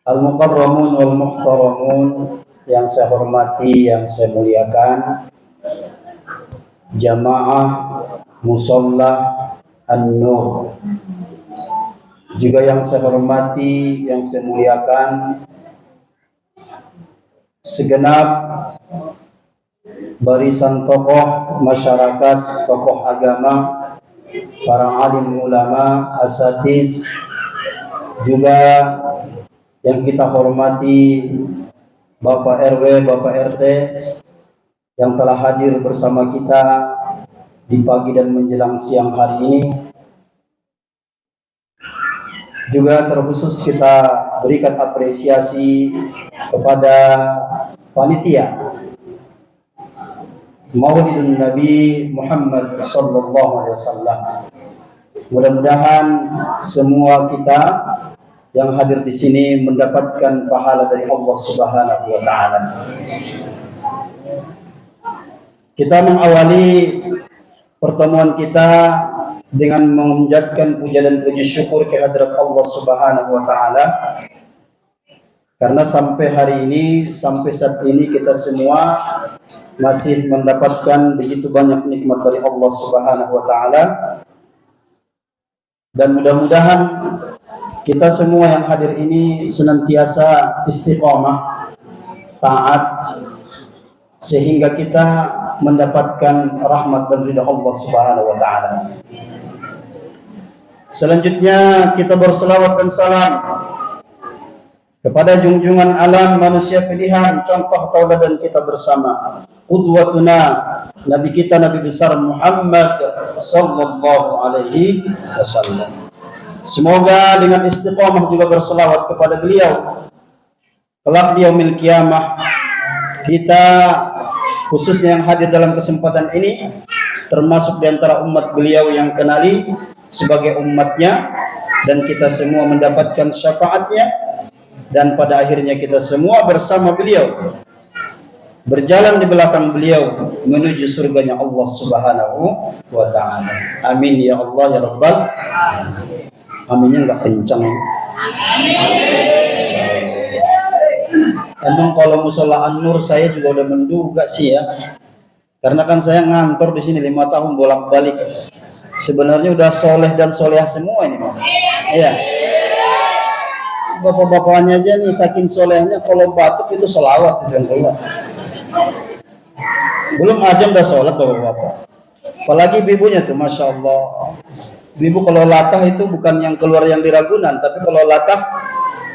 Al-Mukarramun wal Muhtaramun, yang saya hormati, yang saya muliakan, jamaah Musalla An-Nur. Juga yang saya hormati, yang saya muliakan, segenap barisan tokoh masyarakat, tokoh agama, para alim ulama, asatiz, juga yang kita hormati Bapak RW, Bapak RT yang telah hadir bersama kita di pagi dan menjelang siang hari ini. Juga terkhusus kita berikan apresiasi kepada panitia Maulidun Nabi Muhammad sallallahu alaihi wasallam. Mudah-mudahan semua kita yang hadir di sini mendapatkan pahala dari Allah Subhanahu wa taala. Kita mengawali pertemuan kita dengan memanjatkan puja dan puji syukur kehadirat Allah Subhanahu wa taala. Karena sampai hari ini, sampai saat ini kita semua masih mendapatkan begitu banyak nikmat dari Allah Subhanahu wa taala. Dan mudah-mudahan kita semua yang hadir ini senantiasa istiqamah, taat, sehingga kita mendapatkan rahmat dan ridha Allah Subhanahu wa taala. Selanjutnya kita berselawat dan salam kepada junjungan alam manusia pilihan, contoh tauladan kita bersama, qudwatuna, nabi kita, nabi besar Muhammad sallallahu alaihi wasallam. Semoga dengan istiqamah juga berselawat kepada beliau kelak di yaumil qiyamah, kita khususnya yang hadir dalam kesempatan ini termasuk di antara umat beliau yang kenali sebagai umatnya, dan kita semua mendapatkan syafaatnya, dan pada akhirnya kita semua bersama beliau berjalan di belakang beliau menuju surganya Allah Subhanahu wa taala. Amin ya Allah ya Rabbal alamin. Aminnya nggak kencang. Emang kalau musala An-Nur saya juga udah menduga sih ya, karena kan saya ngantor di sini 5 tahun bolak-balik. Sebenarnya udah soleh dan soleh semua ini, iya. Bapak-bapaknya aja nih saking solehnya kalau batuk itu selawat dan keluar. Belum aja udah sholat bapak-bapak. Apalagi ibunya tuh, masya Allah. Ibu kalau latah itu bukan yang keluar yang di Ragunan, tapi kalau latah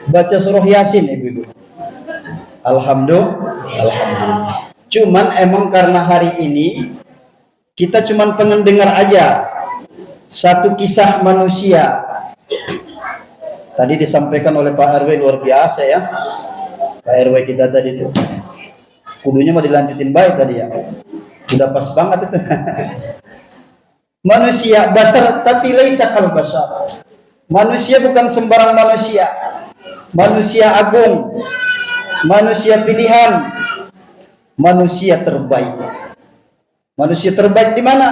baca surah Yasin ibu. Alhamdulillah. Cuman emang karena hari ini kita cuman pendengar aja satu kisah manusia. Tadi disampaikan oleh Pak RW luar biasa ya. Pak RW kita tadi itu kudunya mau dilanjutin baik tadi ya. Udah pas banget itu. Manusia basar tapi laisa kal basar. Manusia bukan sembarang manusia. Manusia agung. Manusia pilihan. Manusia terbaik. Manusia terbaik di mana?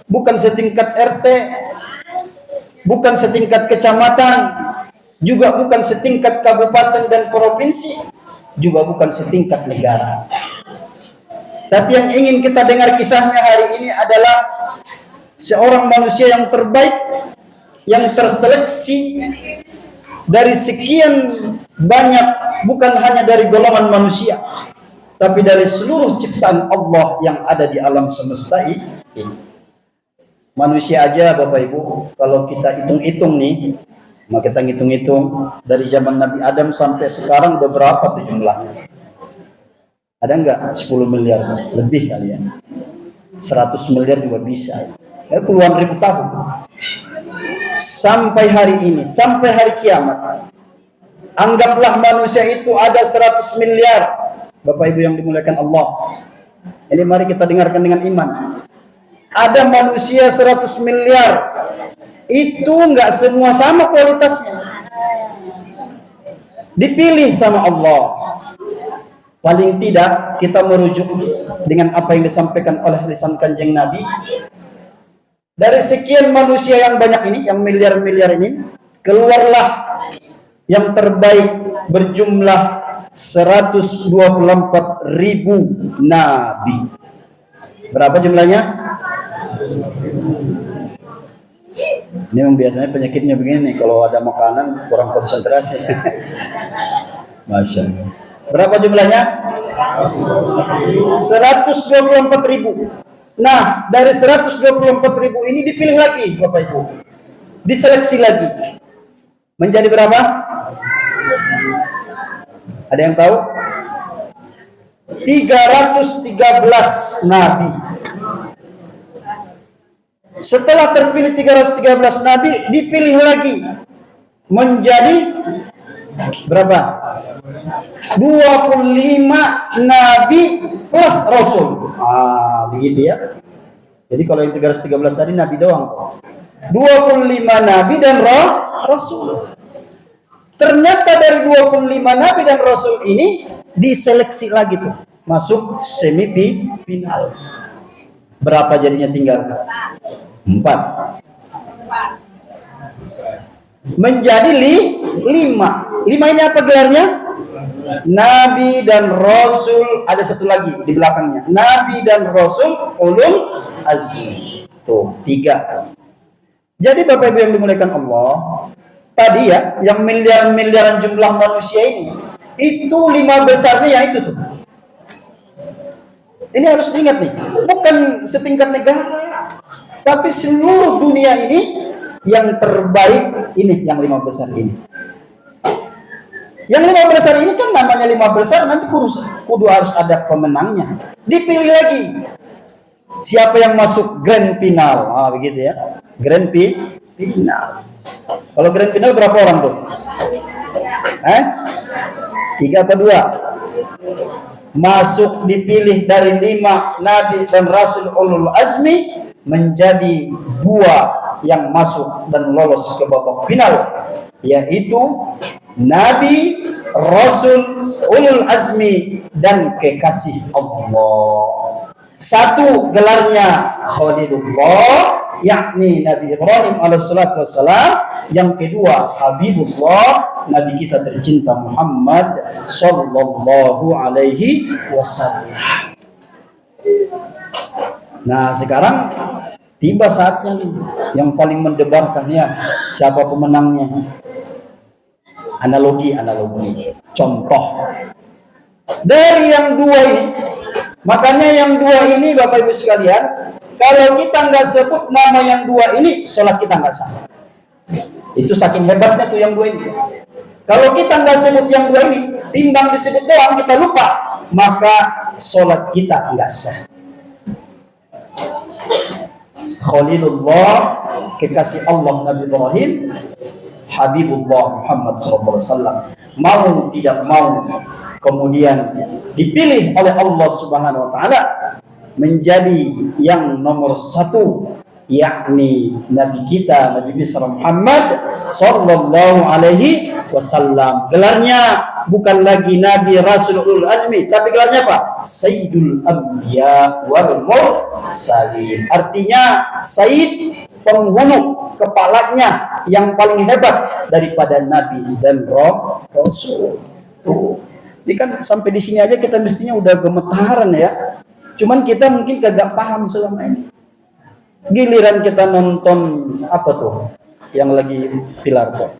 Bukan setingkat RT, bukan setingkat kecamatan, juga bukan setingkat kabupaten dan provinsi, juga bukan setingkat negara. Tapi yang ingin kita dengar kisahnya hari ini adalah seorang manusia yang terbaik, yang terseleksi dari sekian banyak, bukan hanya dari golongan manusia, tapi dari seluruh ciptaan Allah yang ada di alam semesta ini. Manusia aja Bapak Ibu, kalau kita hitung-hitung nih, maka kita ngitung-hitung dari zaman Nabi Adam sampai sekarang udah berapa tuh jumlahnya? Ada enggak 10 miliar? Lebih kali ya. 100 miliar juga bisa. Puluhan ribu tahun. Sampai hari ini, sampai hari kiamat. Anggaplah manusia itu ada 100 miliar. Bapak Ibu yang dimuliakan Allah. Ini mari kita dengarkan dengan iman. Ada manusia 100 miliar. Itu enggak semua sama kualitasnya. Dipilih sama Allah. Paling tidak kita merujuk dengan apa yang disampaikan oleh lisan Kanjeng Nabi. Dari sekian manusia yang banyak ini, yang miliar-miliar ini, keluarlah yang terbaik berjumlah 124.000 nabi. Berapa jumlahnya? Ini memang biasanya penyakitnya begini nih, kalau ada makanan kurang konsentrasi. Masya Allah. Berapa jumlahnya? 124.000. Nah, dari 124.000 ini dipilih lagi, Bapak Ibu. Diseleksi lagi. Menjadi berapa? Ada yang tahu? 313 nabi. Setelah terpilih 313 nabi, dipilih lagi menjadi berapa? 25 nabi plus rasul. Begitu ya. Jadi kalau yang 313 tadi nabi doang. 25 nabi dan rasul. Ternyata dari 25 nabi dan rasul ini diseleksi lagi tuh, masuk semifinal. Berapa jadinya tinggal? 4. Menjadi 5. 5 ini apa gelarnya? Nabi dan Rasul. Ada satu lagi di belakangnya. Nabi dan Rasul ulul azmi. Tuh, 3. Jadi Bapak Ibu yang dimuliakan Allah, tadi ya, yang miliaran-miliaran jumlah manusia ini, itu 5 besarnya yang itu tuh. Ini harus diingat nih, bukan setingkat negara, tapi seluruh dunia ini yang terbaik ini, yang 5 besar ini. Yang 5 besar ini kan namanya 5 besar, nanti kudu harus ada pemenangnya. Dipilih lagi. Siapa yang masuk grand final? Begitu ya. Grand final. Kalau grand final berapa orang tuh? 3 apa 2? Masuk dipilih dari 5 nabi dan rasul ulul azmi menjadi 2 yang masuk dan lolos ke babak final, yaitu nabi, rasul, ulul azmi dan kekasih Allah. 1 gelarnya Khalilullah, yakni Nabi Ibrahim alaihissalatu wassalam. Yang kedua Habibullah, Nabi kita tercinta Muhammad sallallahu alaihi wasallam. Nah, sekarang tiba saatnya nih yang paling mendebarkan ya, siapa pemenangnya? Analogi, contoh dari yang 2 ini. Makanya yang 2 ini Bapak Ibu sekalian, kalau kita nggak sebut nama yang 2 ini, sholat kita nggak sah. Itu saking hebatnya tuh yang 2 ini. Kalau kita nggak sebut yang 2 ini, timbang disebut doang kita lupa, maka sholat kita nggak sah. Khalilullah, kekasih Allah Nabi Ibrahim, Habibullah Muhammad SAW. Mau tidak mau, kemudian dipilih oleh Allah Subhanahu wa Ta'ala menjadi yang nomor 1, yakni Nabi kita, Nabi besar Muhammad sallallahu alaihi wasallam. Gelarnya bukan lagi Nabi Rasul Ulul Azmi, tapi gelarnya apa? Sayyidul Anbiya wal Mursalin. Artinya Sayyid, penghulu, kepalanya yang paling hebat daripada Nabi dan Rasul. Ini kan sampai di sini aja kita mestinya udah gemetaran ya. Cuman kita mungkin kagak paham selama ini. Giliran kita nonton apa tuh yang lagi viral.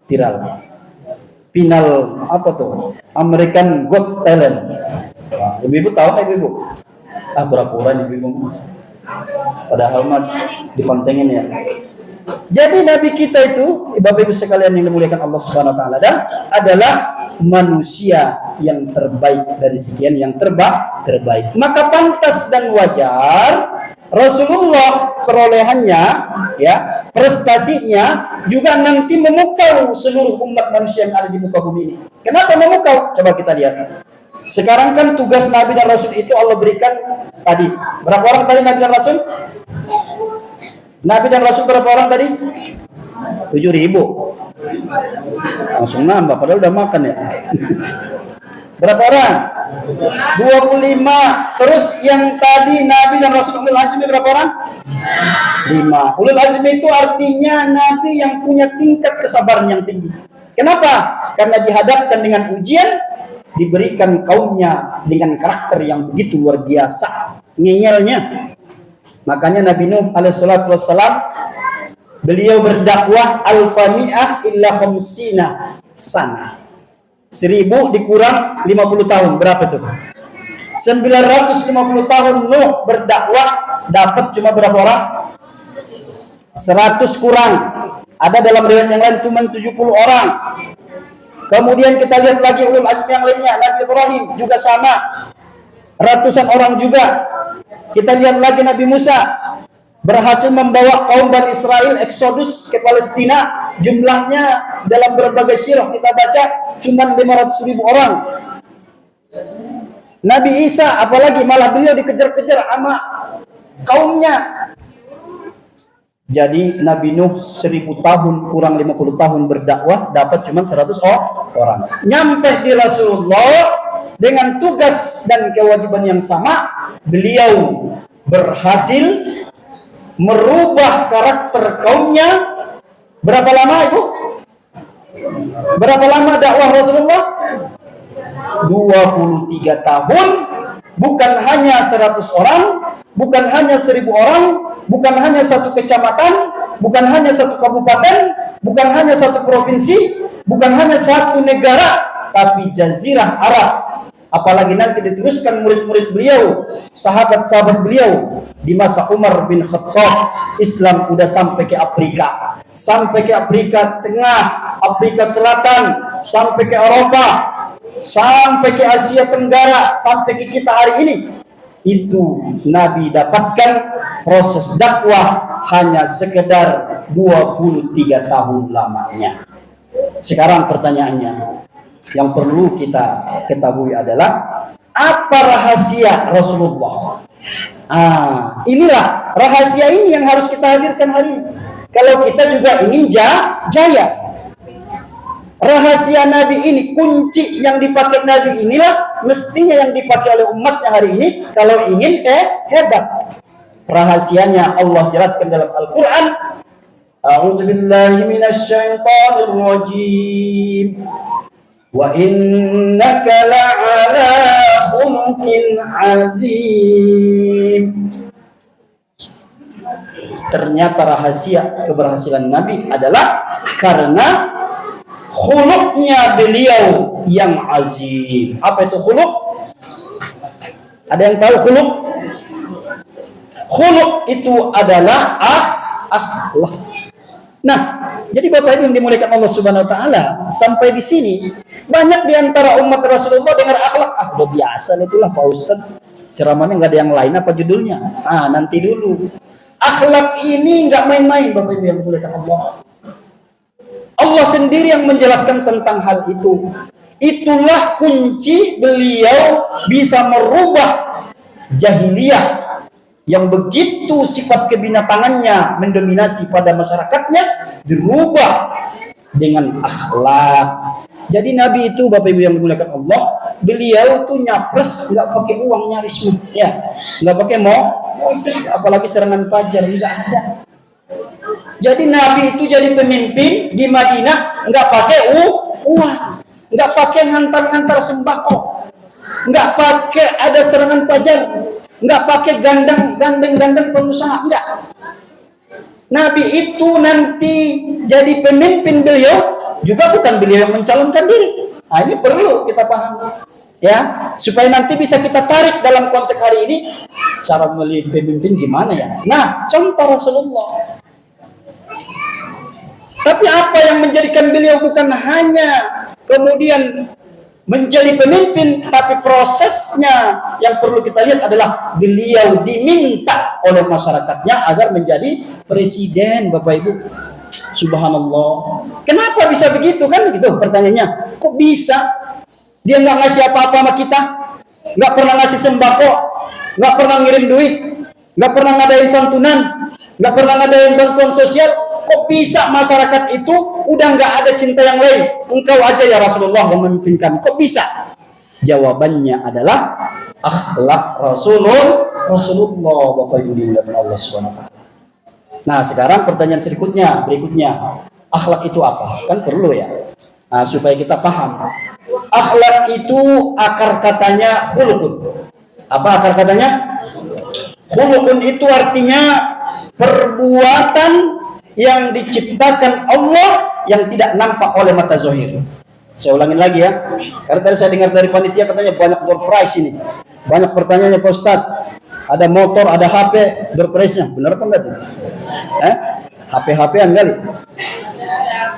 Final apa tuh? American Got Talent. Nah, ibu-ibu tahu nggak ibu-ibu? Pura-pura ibu-ibu. Padahal mah dipantengin ya. Jadi Nabi kita itu, Bapak Ibu sekalian yang dimuliakan Allah Subhanahu wa Ta'ala, adalah manusia yang terbaik dari sekian yang terbaik. Maka pantas dan wajar Rasulullah perolehannya, ya, prestasinya juga nanti memukau seluruh umat manusia yang ada di muka bumi ini. Kenapa memukau? Coba kita lihat. Sekarang kan tugas Nabi dan Rasul itu Allah berikan tadi. Berapa orang tadi Nabi dan Rasul? Nabi dan Rasul berapa orang tadi? 7.000. Langsung nambah, padahal udah makan ya. Berapa orang? 25. Terus yang tadi Nabi dan Rasul Ulul Azmi berapa orang? 5. Ulul Azmi itu artinya Nabi yang punya tingkat kesabaran yang tinggi. Kenapa? Karena dihadapkan dengan ujian, diberikan kaumnya dengan karakter yang begitu luar biasa, ngeyelnya. Makanya Nabi Nuh alaihissalatu wassalam, beliau berdakwah alfami'ah illa khamsina sana. 1000 dikurang 50 tahun, berapa tuh? 950 tahun Nuh berdakwah, dapat cuma berapa orang? 100 kurang. Ada dalam riwayat yang lain cuma 70 orang. Kemudian kita lihat lagi ulul azmi yang lainnya, Nabi Ibrahim juga sama, ratusan orang juga. Kita lihat lagi Nabi Musa berhasil membawa kaum Bani Israel eksodus ke Palestina. Jumlahnya dalam berbagai sirah kita baca cuma 500.000 orang. Nabi Isa apalagi malah beliau dikejar-kejar sama kaumnya. Jadi Nabi Nuh 1000 tahun kurang 50 tahun berdakwah, dapat cuma 100 orang. Nyampe di Rasulullah dengan tugas dan kewajiban yang sama, beliau berhasil merubah karakter kaumnya. Berapa lama Ibu? Berapa lama dakwah Rasulullah? 23 tahun. Bukan hanya 100 orang, bukan hanya 1000 orang, bukan hanya satu kecamatan, bukan hanya satu kabupaten, bukan hanya satu provinsi, bukan hanya satu negara, tapi jazirah Arab. Apalagi nanti diteruskan murid-murid beliau, sahabat-sahabat beliau. Di masa Umar bin Khattab, Islam udah sampai ke Afrika. Sampai ke Afrika Tengah, Afrika Selatan, sampai ke Eropa, sampai ke Asia Tenggara, sampai ke kita hari ini. Itu Nabi dapatkan proses dakwah hanya sekedar 23 tahun lamanya. Sekarang pertanyaannya, yang perlu kita ketahui adalah apa rahasia Rasulullah? Inilah rahasia ini yang harus kita hadirkan hari ini. Kalau kita juga ingin jaya, rahasia Nabi ini, kunci yang dipakai Nabi inilah mestinya yang dipakai oleh umatnya hari ini kalau ingin hebat. Rahasianya Allah jelaskan dalam Al-Quran. A'udzu billahi minasy syaithanir rajim. Wa innaka la'ala khuluqin 'azim. Ternyata rahasia keberhasilan Nabi adalah karena khuluqnya beliau yang azim. Apa itu khuluq? Ada yang tahu khuluq? Khuluq itu adalah akhlak. Nah, jadi Bapak Ibu yang dimuliakan Allah Subhanahu wa taala, sampai di sini banyak di antara umat Rasulullah dengar akhlak, udah biasa itulah Pak Ustaz. Ceramahnya enggak ada yang lain, apa judulnya? Nanti dulu. Akhlak ini enggak main-main Bapak Ibu yang dimuliakan Allah. Allah sendiri yang menjelaskan tentang hal itu. Itulah kunci beliau bisa merubah jahiliyah yang begitu sifat kebinatangannya mendominasi pada masyarakatnya, dirubah dengan akhlak. Jadi Nabi itu Bapak Ibu yang dimuliakan Allah, beliau tuh nyapres nggak pakai uang nyaris, ya, nggak pakai apalagi serangan fajar, nggak ada. Jadi Nabi itu jadi pemimpin di Madinah nggak pakai uang, nggak pakai ngantar-ngantar sembako, nggak pakai ada serangan fajar, nggak pakai gandeng pengusaha, enggak. Nabi itu nanti jadi pemimpin beliau juga bukan beliau yang mencalonkan diri. Ini perlu kita paham, ya, supaya nanti bisa kita tarik dalam konteks hari ini. Cara memilih pemimpin gimana ya? Nah, contoh Rasulullah. Tapi apa yang menjadikan beliau bukan hanya kemudian menjadi pemimpin, tapi prosesnya yang perlu kita lihat adalah beliau diminta oleh masyarakatnya agar menjadi presiden, Bapak Ibu. Subhanallah. Kenapa bisa begitu kan? Gitu pertanyaannya. Kok bisa? Dia nggak ngasih apa-apa sama kita, nggak pernah ngasih sembako, nggak pernah ngirim duit, nggak pernah ngadain santunan, nggak pernah ngadain bantuan sosial. Kok bisa masyarakat itu udah nggak ada cinta yang lain? Engkau aja ya Rasulullah yang memimpinkan. Kok bisa? Jawabannya adalah akhlak Rasulullah, Bapak Ibu dimuliakan Allah Subhanahu wa taala. Nah, sekarang pertanyaan berikutnya. Akhlak itu apa? Kan perlu ya. Nah, supaya kita paham. Akhlak itu akar katanya khulqun. Apa akar katanya? Khulqun itu artinya perbuatan yang diciptakan Allah yang tidak nampak oleh mata zahir. Saya ulangin lagi ya. Karena tadi saya dengar dari panitia katanya banyak door prize ini. Banyak pertanyaannya Pak Ustadz. Ada motor, ada HP, door prize-nya. Benar apa enggak tuh? HP-HP-an kali.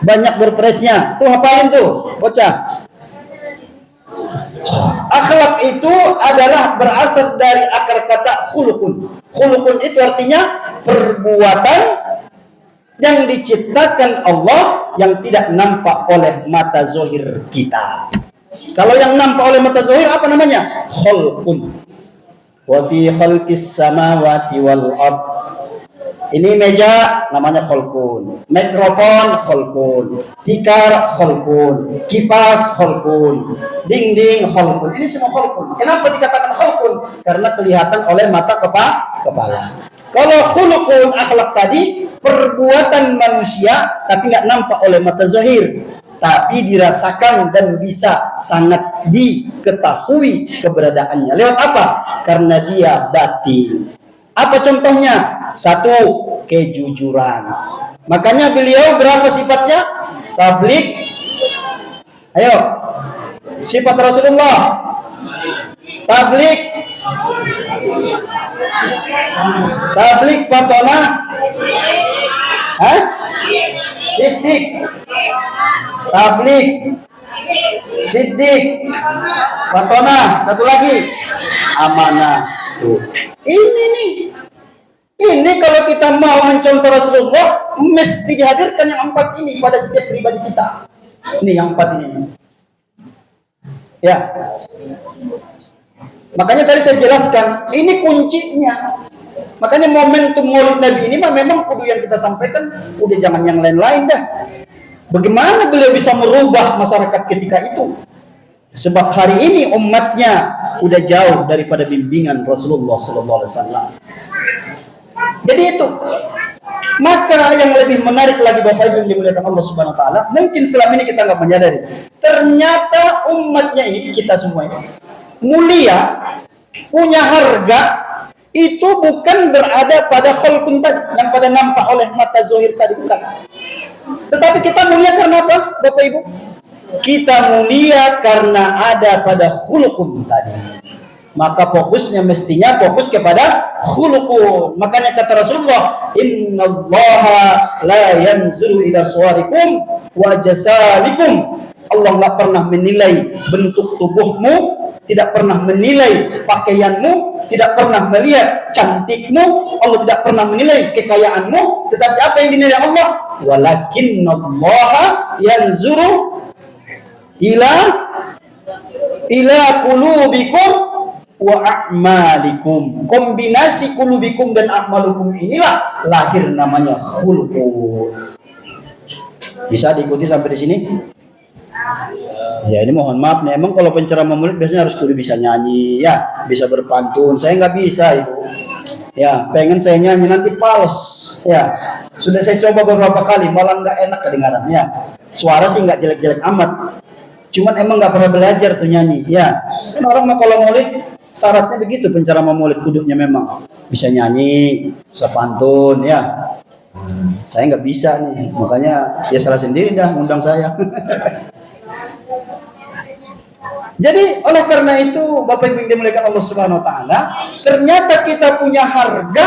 Banyak door prize-nya. Tuh hafalin tuh, bocah. Akhlak itu adalah berasal dari akar kata khulqun. Khulqun itu artinya perbuatan yang diciptakan Allah yang tidak nampak oleh mata zahir kita. Kalau yang nampak oleh mata zahir apa namanya? Khulqun. Wa fi khalqis samawati wal ard. Ini meja namanya khulqun, mikrofon khulqun, tikar khulqun, kipas khulqun, dinding khulqun. Ini semua khulqun. Kenapa dikatakan khulqun? Karena kelihatan oleh mata kepala. Kalau khulqun akhlak tadi perbuatan manusia tapi nggak nampak oleh mata zahir, tapi dirasakan dan bisa sangat diketahui keberadaannya. Lewat apa? Karena dia batin. Apa contohnya? Satu, kejujuran. Makanya beliau berapa sifatnya? Tablik. Ayo, sifat Rasulullah. Tablik. Tablik patona. Siddiq. Tablik. Siddiq. Patona. Satu lagi. Amanah. Tuh. Ini kalau kita mau mencontoh Rasulullah, mesti dihadirkan yang 4 ini pada setiap pribadi kita. Ini yang 4 ini. Ya. Makanya tadi saya jelaskan, ini kuncinya. Makanya momentum Maulid Nabi ini memang kudu yang kita sampaikan, udah jangan yang lain-lain dah. Bagaimana beliau bisa merubah masyarakat ketika itu? Sebab hari ini umatnya udah jauh daripada bimbingan Rasulullah SAW. Jadi itu. Maka yang lebih menarik lagi Bapak Ibu yang dimuliakan Allah Subhanahu Wa Taala, mungkin selama ini kita nggak menyadari. Ternyata umatnya ini, kita semua ini mulia, punya harga, itu bukan berada pada khulqun tadi, yang pada nampak oleh mata zahir tadi, bukan. Tetapi kita mulia karena apa, Bapak Ibu? Kita mulia karena ada pada khulqun tadi. Maka fokusnya mestinya fokus kepada khulqun. Makanya kata Rasulullah, innallaha la yanzuru ila suwarikum wa jasalikum. Allah nggak pernah menilai bentuk tubuhmu, tidak pernah menilai pakaianmu, tidak pernah melihat cantikmu, Allah tidak pernah menilai kekayaanmu, tetapi apa yang dinilai Allah? Walakinnallaha yanzuru ila qulubikum wa a'malikum. Kombinasi qulubikum dan a'malukum inilah lahir namanya khulqun. Bisa diikuti sampai di sini? Ya, ini mohon maaf nih, emang kalau penceramah murid biasanya harus kudu bisa nyanyi ya, bisa berpantun. Saya nggak bisa, Ibu. Ya, pengen saya nyanyi nanti pals. Ya, sudah saya coba beberapa kali, malah nggak enak kedengaran. Ya, suara sih nggak jelek-jelek amat. Cuman emang nggak pernah belajar tuh nyanyi. Ya, kan orang mah kalau maulid syaratnya begitu, penceramah maulid kuduknya memang bisa nyanyi, bisa pantun. Ya, saya nggak bisa nih, makanya ya salah sendiri dah undang saya. Jadi oleh karena itu Bapak Ibu yang dimuliakan Allah Subhanahu Wa Taala, ternyata kita punya harga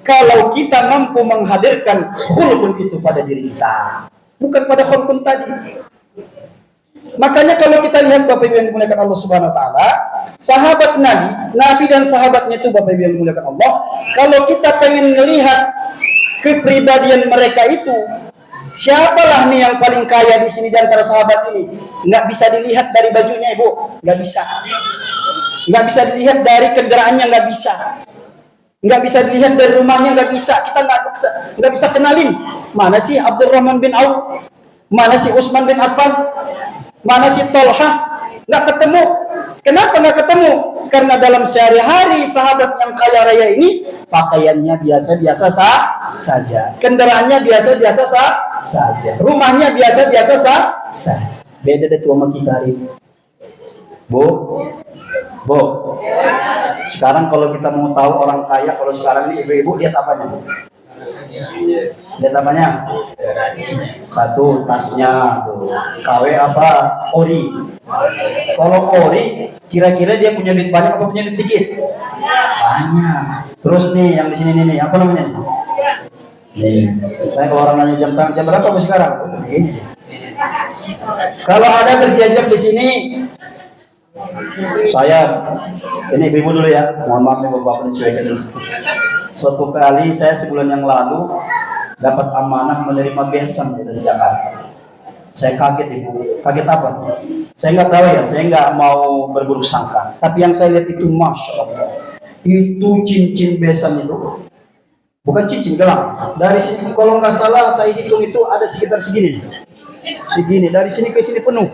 kalau kita mampu menghadirkan khulqun itu pada diri kita, bukan pada khulqun tadi. Makanya kalau kita lihat Bapak Ibu yang dimuliakan Allah Subhanahu Wa Taala, sahabat Nabi dan sahabatnya itu Bapak Ibu yang dimuliakan Allah, kalau kita pengen melihat kepribadian mereka itu, siapalah nih yang paling kaya di sini di antara sahabat ini? Nggak bisa dilihat dari bajunya, Ibu. Nggak bisa. Nggak bisa dilihat dari kendaraannya, nggak bisa. Nggak bisa dilihat dari rumahnya, nggak bisa. Kita nggak bisa kenalin. Mana sih Abdurrahman bin Auf? Mana sih Utsman bin Affan? Mana sih Tolhah? Nggak ketemu. Kenapa nggak ketemu? Karena dalam sehari-hari sahabat yang kaya raya ini pakaiannya biasa-biasa saja, kendaraannya biasa-biasa saja, rumahnya biasa-biasa saja. Beda deh tua sama kita hari ini. Bu, Bu. Sekarang kalau kita mau tahu orang kaya, kalau sekarang ini ibu-ibu lihat apanya? Lihat apanya? Satu, tasnya tuh. KW apa? Ori. Kalau ori, kira-kira dia punya duit banyak apa punya duit dikit? Banyak. Terus nih yang di sini nih, apa namanya? Nih, saya kalau orang nanya jam berapa Bu sekarang? Ini. Kalau ada berjajak di sini, saya ini ibu dulu ya, mohon maaf nih bapak mencuekin dulu. Suatu kali saya sebulan yang lalu dapat amanah menerima besan dari Jakarta. Saya kaget ibu, kaget apa? Saya nggak tahu ya, saya nggak mau berburuk sangka. Tapi yang saya lihat itu masya Allah, itu cincin besan itu, bukan cincin gelang. Dari sini kalau nggak salah saya hitung itu ada sekitar segini, dari sini ke sini penuh,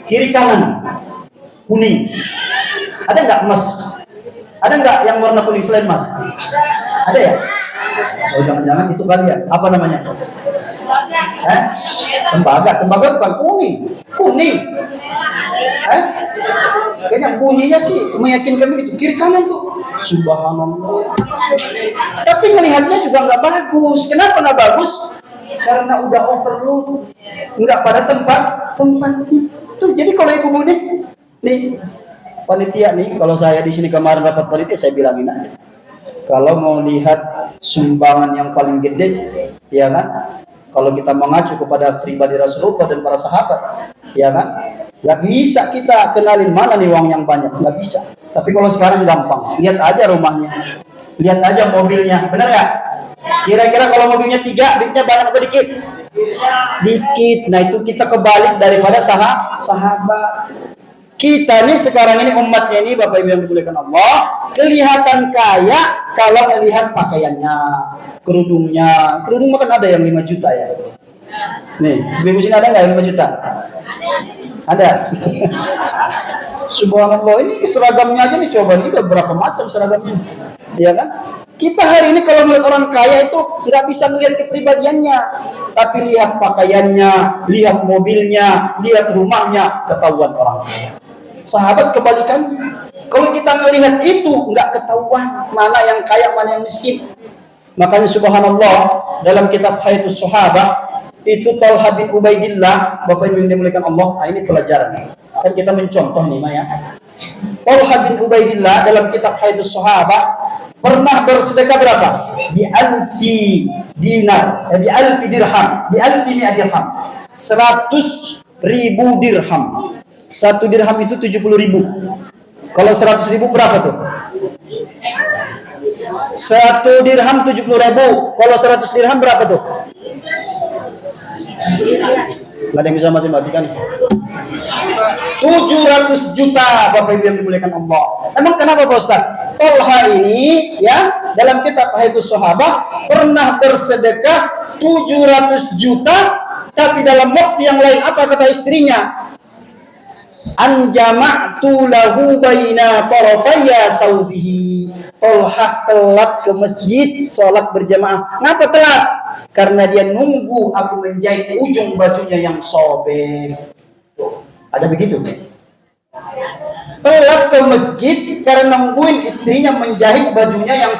kiri kanan kuning. Ada nggak emas? Ada nggak yang warna kuning selain emas? Ada ya? Oh jangan-jangan itu kali ya? Apa namanya? Tembaga bukan kuning. Kayaknya bunyinya sih meyakinkan begitu. Kiri kanan tuh, subhanallah. Tapi melihatnya juga nggak bagus. Kenapa nggak bagus? Karena udah overload, nggak pada tempat tuh. Jadi kalau ibu nih panitia nih, kalau saya di sini kemarin rapat panitia, saya bilangin aja, kalau mau lihat sumbangan yang paling gede, ya kan? Kalau kita mengacu kepada pribadi Rasulullah dan para sahabat, ya kan? Gak bisa kita kenalin mana nih uang yang banyak, nggak bisa. Tapi kalau sekarang gampang, lihat aja rumahnya, lihat aja mobilnya, benar ya? Kira-kira kalau mobilnya 3, duitnya banyak apa dikit? Dikit. Nah itu kita kebalik daripada sahabat. Kita nih sekarang ini umatnya ini Bapak Ibu yang dimuliakan Allah, kelihatan kaya kalau melihat pakaiannya, kerudung makan ada yang 5 juta ya. Nih, ibu sini ada nggak yang 5 juta? Ada. Subhanallah, ini seragamnya aja nih, coba nih udah berapa macam seragamnya, ya kan? Kita hari ini kalau melihat orang kaya itu nggak bisa melihat kepribadiannya, tapi lihat pakaiannya, lihat mobilnya, lihat rumahnya, ketahuan orang kaya. Sahabat kebalikannya, kalau kita melihat itu nggak ketahuan mana yang kaya, mana yang miskin. Makanya subhanallah, dalam kitab Hayatus Sahabah itu Talha bin Ubaidillah, Bapak Ibu yang dimuliakan Allah, ini pelajaran. Kan kita mencontoh nih Maya. Talha bin Ubaidillah dalam kitab Hayatus Sahabah pernah bersedekah berapa? Bi alfi dinar, bi alfi dirham, bi alfi mi'at dirham. 100.000 dirham. 1 dirham itu 70.000. Kalau 100.000 berapa tuh? 1 dirham 70.000. Kalau 100 dirham berapa tuh? Nggak ada yang bisa matematika nih. 700 juta Bapak Ibu yang dimuliakan Allah. Emang kenapa Pak Ustaz? Talha ini ya dalam kitab Hayatus Sahabah pernah bersedekah 700 juta, tapi dalam waktu yang lain apa kata istrinya? Anjama'tu lahu baina tarafaya saubihi. Talha telat ke masjid sholat berjamaah. Ngapa telat? Karena dia nunggu aku menjahit ujung bajunya yang sobek. Ada begitu? Telat ke masjid karena nungguin istrinya menjahit bajunya yang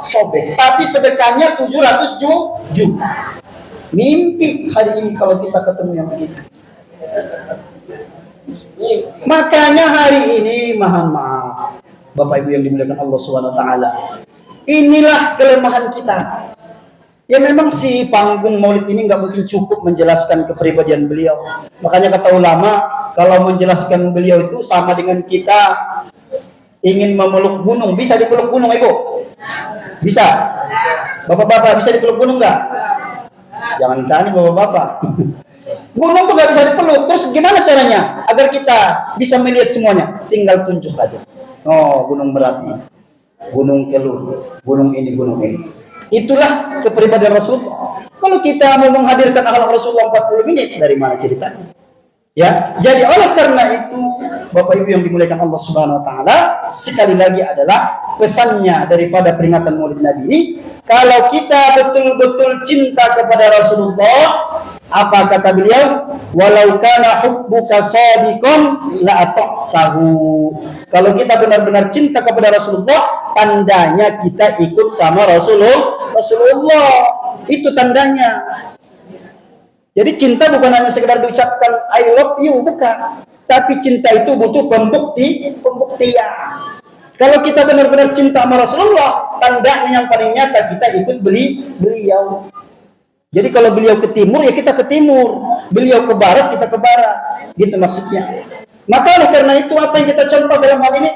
sobek. Tapi sedekahnya 700 juta. Mimpi hari ini kalau kita ketemu yang begitu. Makanya hari ini mohon maaf Bapak Ibu yang dimuliakan Allah Subhanahu wa taala. Inilah kelemahan kita. Ya memang si panggung Maulid ini nggak mungkin cukup menjelaskan kepribadian beliau. Makanya kata ulama, kalau menjelaskan beliau itu sama dengan kita ingin memeluk gunung. Bisa dipeluk gunung, Ibu? Bisa? Bapak-bapak bisa dipeluk gunung nggak? Jangan tanya bapak-bapak. Gunung tuh nggak bisa dipeluk. Terus gimana caranya agar kita bisa melihat semuanya? Tinggal tunjuk aja. Oh, Gunung Merapi, Gunung Kelur, gunung ini, gunung ini. Itulah kepribadian Rasulullah. Kalau kita mau menghadirkan akhlak Rasulullah 40 menit, dari mana ceritanya? Ya, jadi oleh karena itu, Bapak Ibu yang dimuliakan Allah Subhanahu wa taala, sekali lagi adalah pesannya daripada peringatan Maulid Nabi ini, kalau kita betul-betul cinta kepada Rasulullah, Apa kata beliau? Walau kana hubbuka shadiqan la ata'tahu. Kalau kita benar-benar cinta kepada Rasulullah, tandanya kita ikut sama Rasulullah. Itu tandanya. Jadi cinta bukan hanya sekedar diucapkan I love you, bukan. Tapi cinta itu butuh pembuktian. Kalau kita benar-benar cinta sama Rasulullah, tandanya yang paling nyata kita ikut beliau. Jadi kalau beliau ke timur, ya kita ke timur. Beliau ke barat, kita ke barat. Gitu maksudnya. Maka oleh karena itu, apa yang kita contoh dalam hal ini?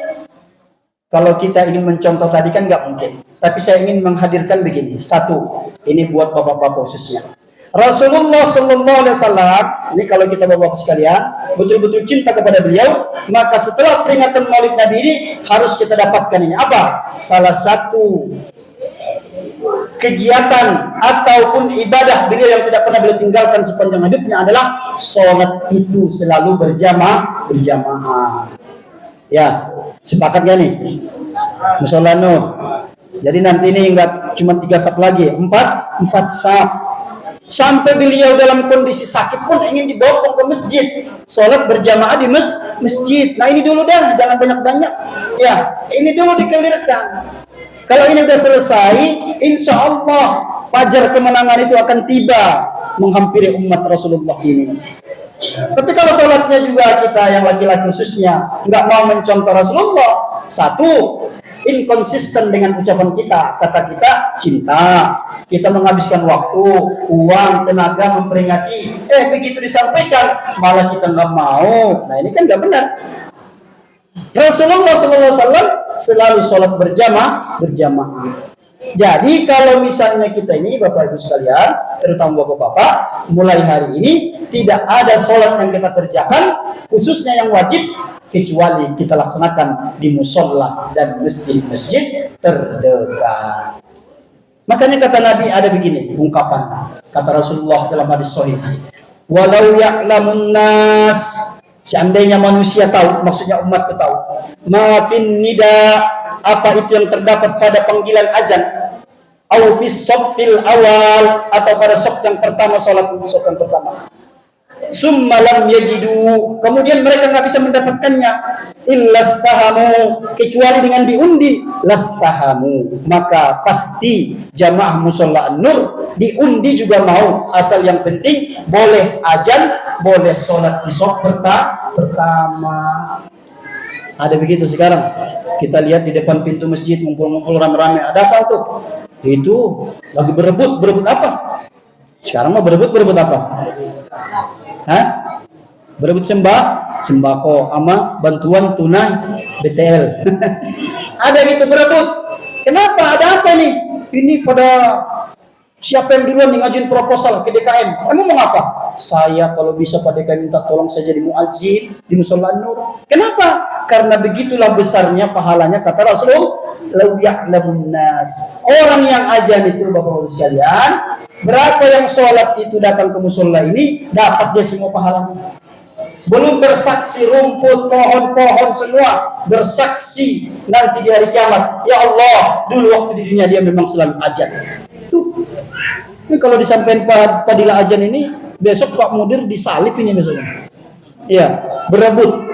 Kalau kita ingin mencontoh tadi kan nggak mungkin. Tapi saya ingin menghadirkan begini. Satu, ini buat bapak-bapak khususnya. Rasulullah Sallallahu Alaihi Wasallam, ini kalau kita bapak-bapak sekalian, betul-betul cinta kepada beliau, maka setelah peringatan Maulid Nabi ini, harus kita dapatkan ini. Apa? Salah satu kegiatan ataupun ibadah beliau yang tidak pernah beliau tinggalkan sepanjang hidupnya adalah sholat itu selalu berjamaah. Ya, sepakat gak nih? Musola Nur. Jadi nanti ini enggak cuma 3 saf lagi, 4 saf. Sampai beliau dalam kondisi sakit pun ingin dibawa ke masjid, sholat berjamaah di masjid. Nah ini dulu dah, jangan banyak-banyak. Ya, ini dulu dikelirkan. Kalau ini sudah selesai, insya Allah fajar kemenangan itu akan tiba menghampiri umat Rasulullah ini. Tapi kalau sholatnya juga kita yang laki-laki khususnya nggak mau mencontoh Rasulullah, satu, inkonsisten dengan ucapan kita, kata kita cinta, kita menghabiskan waktu, uang, tenaga memperingati, begitu disampaikan malah kita nggak mau. Nah ini kan nggak benar. Rasulullah SAW selalu sholat berjamaah. Jadi kalau misalnya kita ini Bapak Ibu sekalian, terutama Bapak-Bapak, mulai hari ini tidak ada sholat yang kita kerjakan, khususnya yang wajib, kecuali kita laksanakan di musola dan masjid-masjid terdekat. Makanya kata Nabi ada begini ungkapan, kata Rasulullah dalam hadis sahih, walau ya'lamun nas, seandainya manusia tahu, maksudnya umat tahu, mafin nida, apa itu yang terdapat pada panggilan azan, au fis shaffil awal, atau pada shaf yang pertama, salat shaf yang pertama. Summa lam yajidu, kemudian mereka nggak bisa mendapatkannya, illastahamu, kecuali dengan diundi, lastahamu, maka pasti jamaah musholla An-Nur diundi juga mau, asal yang penting boleh azan, boleh sholat di shaf pertama. Ada begitu sekarang. Kita lihat di depan pintu masjid ngumpul-ngumpul rame-rame. Ada apa tuh? Itu lagi berebut apa? Sekarang mau berebut apa? Hah? Berebut sembako sama bantuan tunai BTL. Ada gitu berebut. Kenapa? Ada apa nih? Ini pada siapa yang duluan yang ngajuin proposal ke DKM? Emang mau apa? Saya kalau bisa Pak DKM minta tolong saya jadi muazzin di Musholla An-Nur. Kenapa? Karena begitulah besarnya pahalanya, kata Rasulullah, lau ya'lamun nas. Orang yang azan itu Bapak-Bapak sekalian, berapa yang sholat itu datang ke musholla ini, dapat dia semua pahalanya. Belum bersaksi rumput, pohon-pohon semua bersaksi nanti di hari kiamat. Ya Allah, dulu waktu di dunia dia memang selalu azan. Tuh. Ini kalau disampaikan Fadilah azan ini, besok Pak Mudir disalib ini misalnya. Iya, berebut.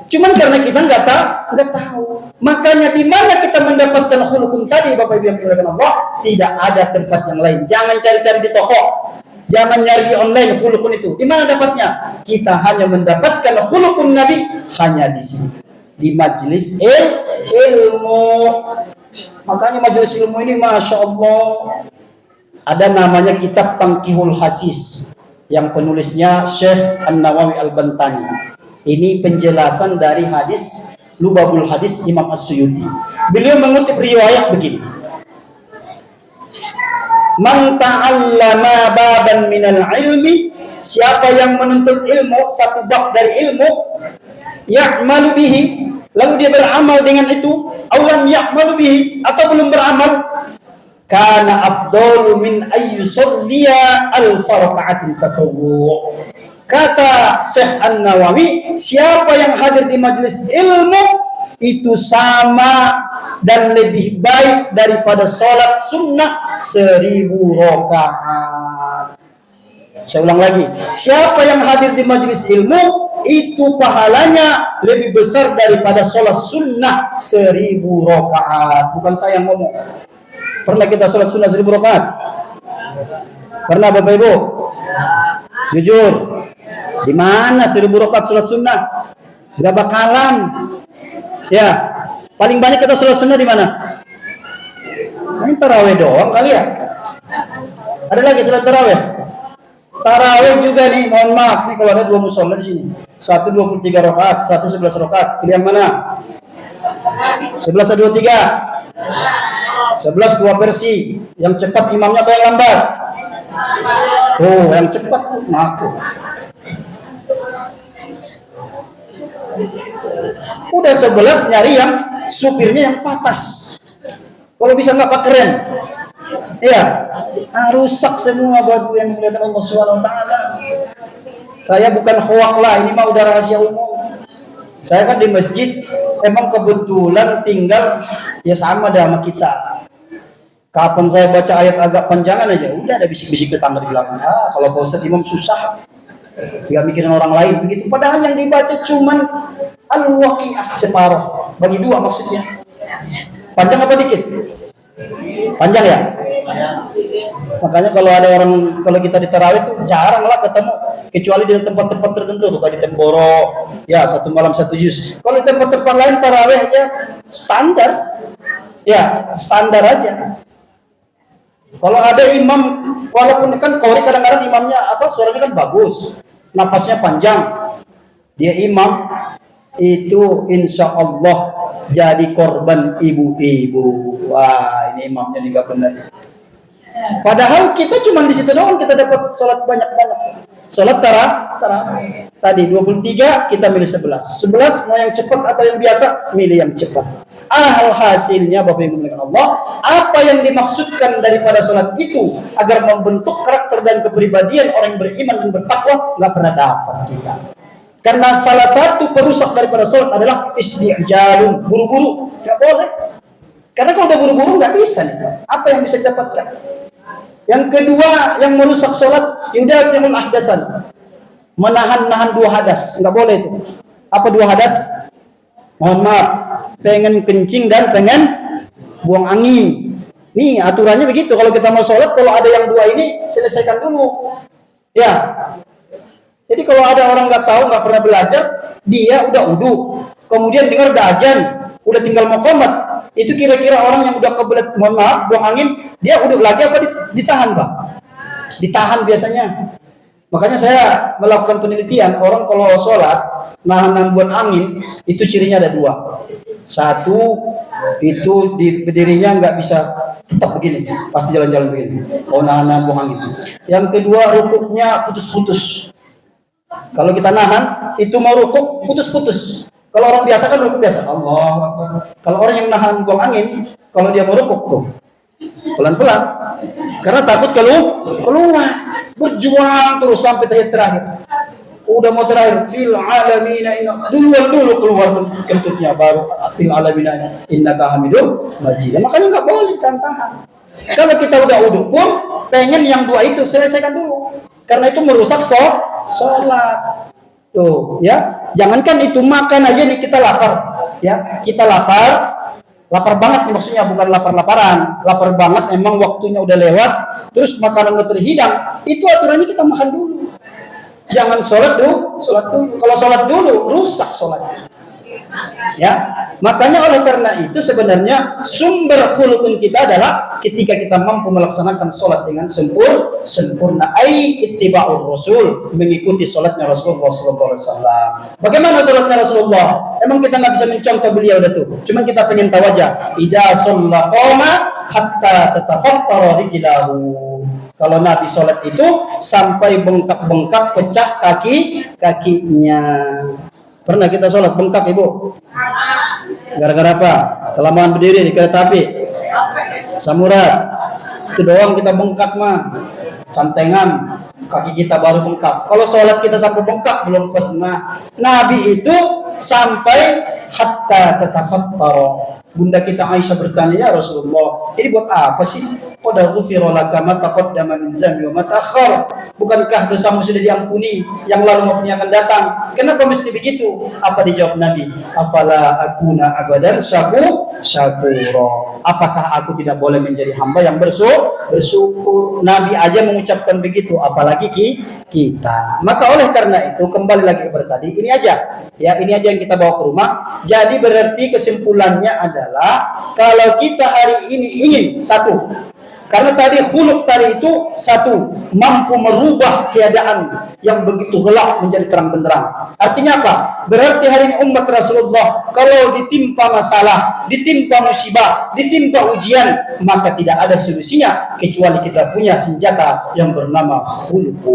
Cuman karena kita nggak tahu. Makanya di mana kita mendapatkan khulukun tadi, Bapak Ibu yang dimuliakan Allah, tidak ada tempat yang lain. Jangan cari-cari di toko. Jangan nyari di online khulukun itu. Di mana dapatnya? Kita hanya mendapatkan khulukun Nabi hanya di sini. Di majelis ilmu. Makanya majelis ilmu ini Masya Allah. Ada namanya kitab Tangkihul Hasis yang penulisnya Syekh An-Nawawi Al-Bantani. Ini penjelasan dari hadis Lubabul Hadis Imam As-Suyuti. Beliau mengutip riwayat begini. Man ta'allama baban minal ilmi, siapa yang menuntut ilmu, satu bab dari ilmu, ya'malu bihi, lalu dia beramal dengan itu, aulam ya'malu bihi, atau belum beramal, kana afdalu min ayyusalliya al-faraka'atin tatawwu'. Kata Syekh An-Nawawi, siapa yang hadir di majelis ilmu itu sama dan lebih baik daripada sholat sunnah 1000 rakaat. Saya ulang lagi, siapa yang hadir di majelis ilmu itu pahalanya lebih besar daripada sholat sunnah 1000 rakaat. Bukan saya yang ngomong. Pernah kita sholat sunnah 1000 rakaat? Pernah Bapak Ibu? Jujur, di mana 1000 rakaat sholat sunnah? Gak bakalan. Ya, paling banyak kita sholat sunnah di mana? Ini tarawih doang kali ya. Ada lagi sholat tarawih? Tarawih juga nih, mohon maaf nih kalau ada 2 musola di sini. Satu 23 rakaat, satu 11 rakaat. Pilih yang mana? 11 atau 23? 11 2 versi. Yang cepat imamnya atau yang lambat? Oh, yang cepat ngaku. Udah 11 nyari yang supirnya yang patas. Kalau bisa nggak pak keren. Iya, rusak semua baju yang dimuliakan Allah SWT. Saya bukan hoak lah, ini mah udah rahasia umum. Saya kan di masjid, emang kebetulan tinggal ya sama sama kita. Kapan saya baca ayat agak panjangan aja, udah ada bisik-bisik tetangga di belakang. Kalau Pak Ustadz Imam susah, nggak mikirin orang lain begitu. Padahal yang dibaca cuman al-waqi'ah separuh, bagi 2 maksudnya. Panjang apa dikit? Panjang ya? Makanya kalau kita di tarawih tuh jarang lah ketemu, kecuali di tempat-tempat tertentu tuh kayak di Temboro, ya 1 malam 1 juz. Kalau di tempat-tempat lain tarawih aja standar, ya standar aja. Kalau ada imam, walaupun kan Qori kadang-kadang imamnya suaranya kan bagus, napasnya panjang, dia imam itu insya Allah jadi korban ibu-ibu. Wah, ini imamnya nih gak benar. Padahal kita cuma di situ doang kita dapat sholat banyak-banyak. Sholat tarawih tadi 23 kita milih 11 mau yang cepat atau yang biasa, milih yang cepat. Hasilnya Bapak Ibu dimuliakan Allah, apa yang dimaksudkan daripada sholat itu agar membentuk karakter dan kepribadian orang yang beriman dan bertakwa nggak pernah dapat kita. Karena salah satu perusak daripada sholat adalah isti'jalun, buru-buru. Nggak boleh. Karena kalau udah buru-buru nggak bisa nih. Apa yang bisa didapatkan? Yang kedua yang merusak sholat, yudafirul ahdasan, menahan 2 hadas. Nggak boleh itu. Apa 2 hadas? Mohon maaf, pengen kencing dan pengen buang angin. Nih aturannya begitu. Kalau kita mau sholat, kalau ada yang 2 ini selesaikan dulu. Ya. Jadi kalau ada orang nggak tahu, nggak pernah belajar, dia udah wudu, kemudian dengar udah azan, udah tinggal mau qomat, itu kira-kira orang yang udah kebelet, mohon maaf, buang angin, dia udah lagi apa ditahan, Pak? Ditahan biasanya. Makanya saya melakukan penelitian, orang kalau sholat, nahan buang angin, itu cirinya ada 2. Satu, itu di berdirinya nggak bisa tetap begini, pasti jalan-jalan begini. Oh, nahan buang angin. Yang kedua, rukuknya putus-putus. Kalau kita nahan, itu mau rukuk putus-putus. Kalau orang biasa kan rukuk biasa, Allah Akbar. Kalau orang yang nahan buang angin, kalau dia mau rukuk tuh pelan-pelan, karena takut keluar, berjuang terus sampai tahiyat terakhir. Udah mau terakhir, fil alamina inna, dulu keluar kentutnya, baru fil alamina innaka hamidum majid. Makanya nggak boleh ditahan. Kalau kita udah uduk pun, pengen yang 2 itu selesaikan dulu. Karena itu merusak sholat. Tuh, ya. Jangankan itu makan aja nih kita lapar, ya. Kita lapar banget nih maksudnya, bukan lapar-laparan. Lapar banget emang waktunya udah lewat, terus makanan udah terhidang. Itu aturannya kita makan dulu. Jangan sholat dulu. Kalau sholat dulu rusak sholatnya. Ya, makanya oleh karena itu sebenarnya sumber khuluqun kita adalah ketika kita mampu melaksanakan sholat dengan sempurna, ittiba'ur rasul, mengikuti sholatnya Rasulullah SAW. Bagaimana sholatnya Rasulullah? Emang kita nggak bisa mencontoh beliau dah tuh. Cuman kita pengen tahu aja. Idza shalla qama hatta tatafattara rijlahu. Kalau Nabi sholat itu sampai bengkak-bengkak pecah kakinya. Pernah kita sholat bengkak, Ibu? Gara-gara apa? Kelamaan berdiri di kereta api. Samurat. Itu doang kita bengkak mah. Cantengan. Kaki kita baru bengkak. Kalau sholat kita sampai bengkak, belum pernah. Nabi itu sampai hatta tatafattara. Bunda kita Aisyah bertanya, ya Rasulullah, ini buat apa sih? qad ghufira laka ma taqaddama min dzambi wa ma ta'akhkhar. Bukankah dosamu sudah diampuni yang lalu maupun yang akan datang? Kenapa mesti begitu? Apa dijawab Nabi? Afala akuna abadan syakura. Apakah aku tidak boleh menjadi hamba yang bersyukur? Nabi aja mengucapkan begitu, apalagi kita. Maka oleh karena itu kembali lagi kepada tadi, ini aja yang kita bawa ke rumah. Jadi berarti kesimpulannya adalah kalau kita hari ini ingin satu, karena tadi khuluq tadi itu satu, mampu merubah keadaan yang begitu gelap menjadi terang benderang. Artinya apa? Berarti hari ini umat Rasulullah kalau ditimpa masalah, ditimpa musibah, ditimpa ujian, maka tidak ada solusinya kecuali kita punya senjata yang bernama khuluq.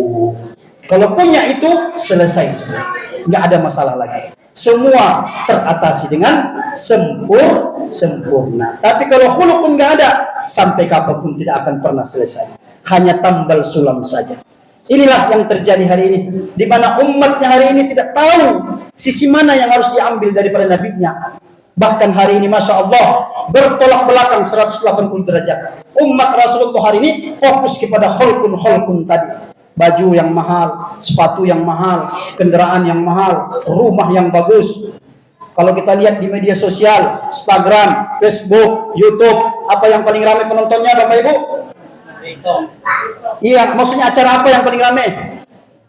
Kalau punya itu selesai semua, nggak ada masalah lagi. Semua teratasi dengan sempurna. Tapi kalau khuluq pun nggak ada, sampai kapanpun tidak akan pernah selesai. Hanya tambal sulam saja. Inilah yang terjadi hari ini, di mana umatnya hari ini tidak tahu sisi mana yang harus diambil daripada nabinya. Bahkan hari ini Masya Allah bertolak belakang 180 derajat. Umat Rasulullah hari ini fokus kepada khulqun tadi. Baju yang mahal, sepatu yang mahal, kendaraan yang mahal, rumah yang bagus. Kalau kita lihat di media sosial, Instagram, Facebook, YouTube, apa yang paling ramai penontonnya Bapak Ibu? Iya, maksudnya acara apa yang paling ramai?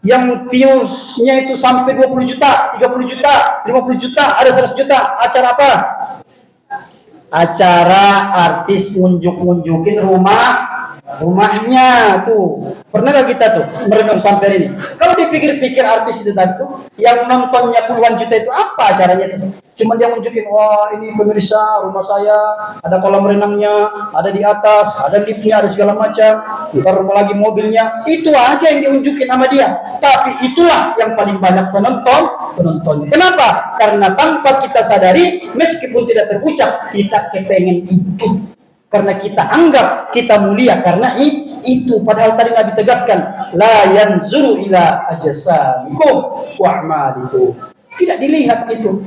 Yang views-nya itu sampai 20 juta, 30 juta, 50 juta, ada 100 juta. Acara apa? Acara artis ngunjukin rumahnya tuh. Pernah gak kita tuh merenung sampai ini? Kalau dipikir-pikir artis itu tadi tuh yang nontonnya puluhan juta itu apa acaranya tuh? Cuma dia nunjukin, wah ini pemirsa rumah saya ada kolam renangnya, ada di atas, ada liftnya, ada segala macam. Ntar lagi mobilnya, itu aja yang diunjukin sama dia. Tapi itulah yang paling banyak penontonnya. Kenapa? Karena tanpa kita sadari, meskipun tidak terucap, kita kepengen itu. Karena kita anggap kita mulia karena itu. Padahal tadi Nabi tegaskan, la yanzuru ila ajsamikum wa a'malikum. Tidak dilihat itu.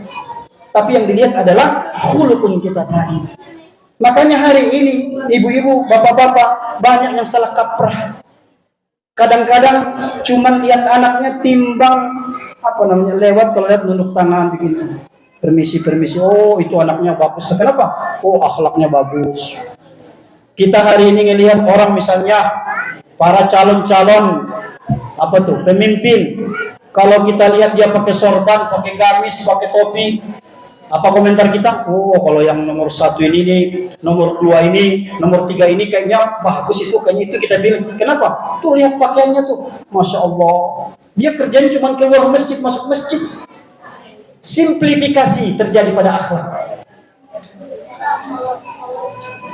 Tapi yang dilihat adalah khuluqun kita tadi. Makanya hari ini ibu-ibu, bapak-bapak banyak yang salah kaprah. Kadang-kadang cuman lihat anaknya timbang lewat, kalau lihat nunduk tangan begini. Permisi. Oh, itu anaknya bagus. Kenapa? Oh, akhlaknya bagus. Kita hari ini ngelihat orang misalnya para calon-calon pemimpin. Kalau kita lihat dia pakai sorban, pakai gamis, pakai topi, apa komentar kita? Oh, kalau yang nomor 1 ini nih, nomor 2 ini, nomor 3 ini kayaknya bagus itu, kayaknya itu kita pilih. Kenapa? Tuh lihat pakaiannya tuh, Masya Allah. Dia kerjanya cuma keluar masjid, masuk masjid. Simplifikasi terjadi pada akhlak.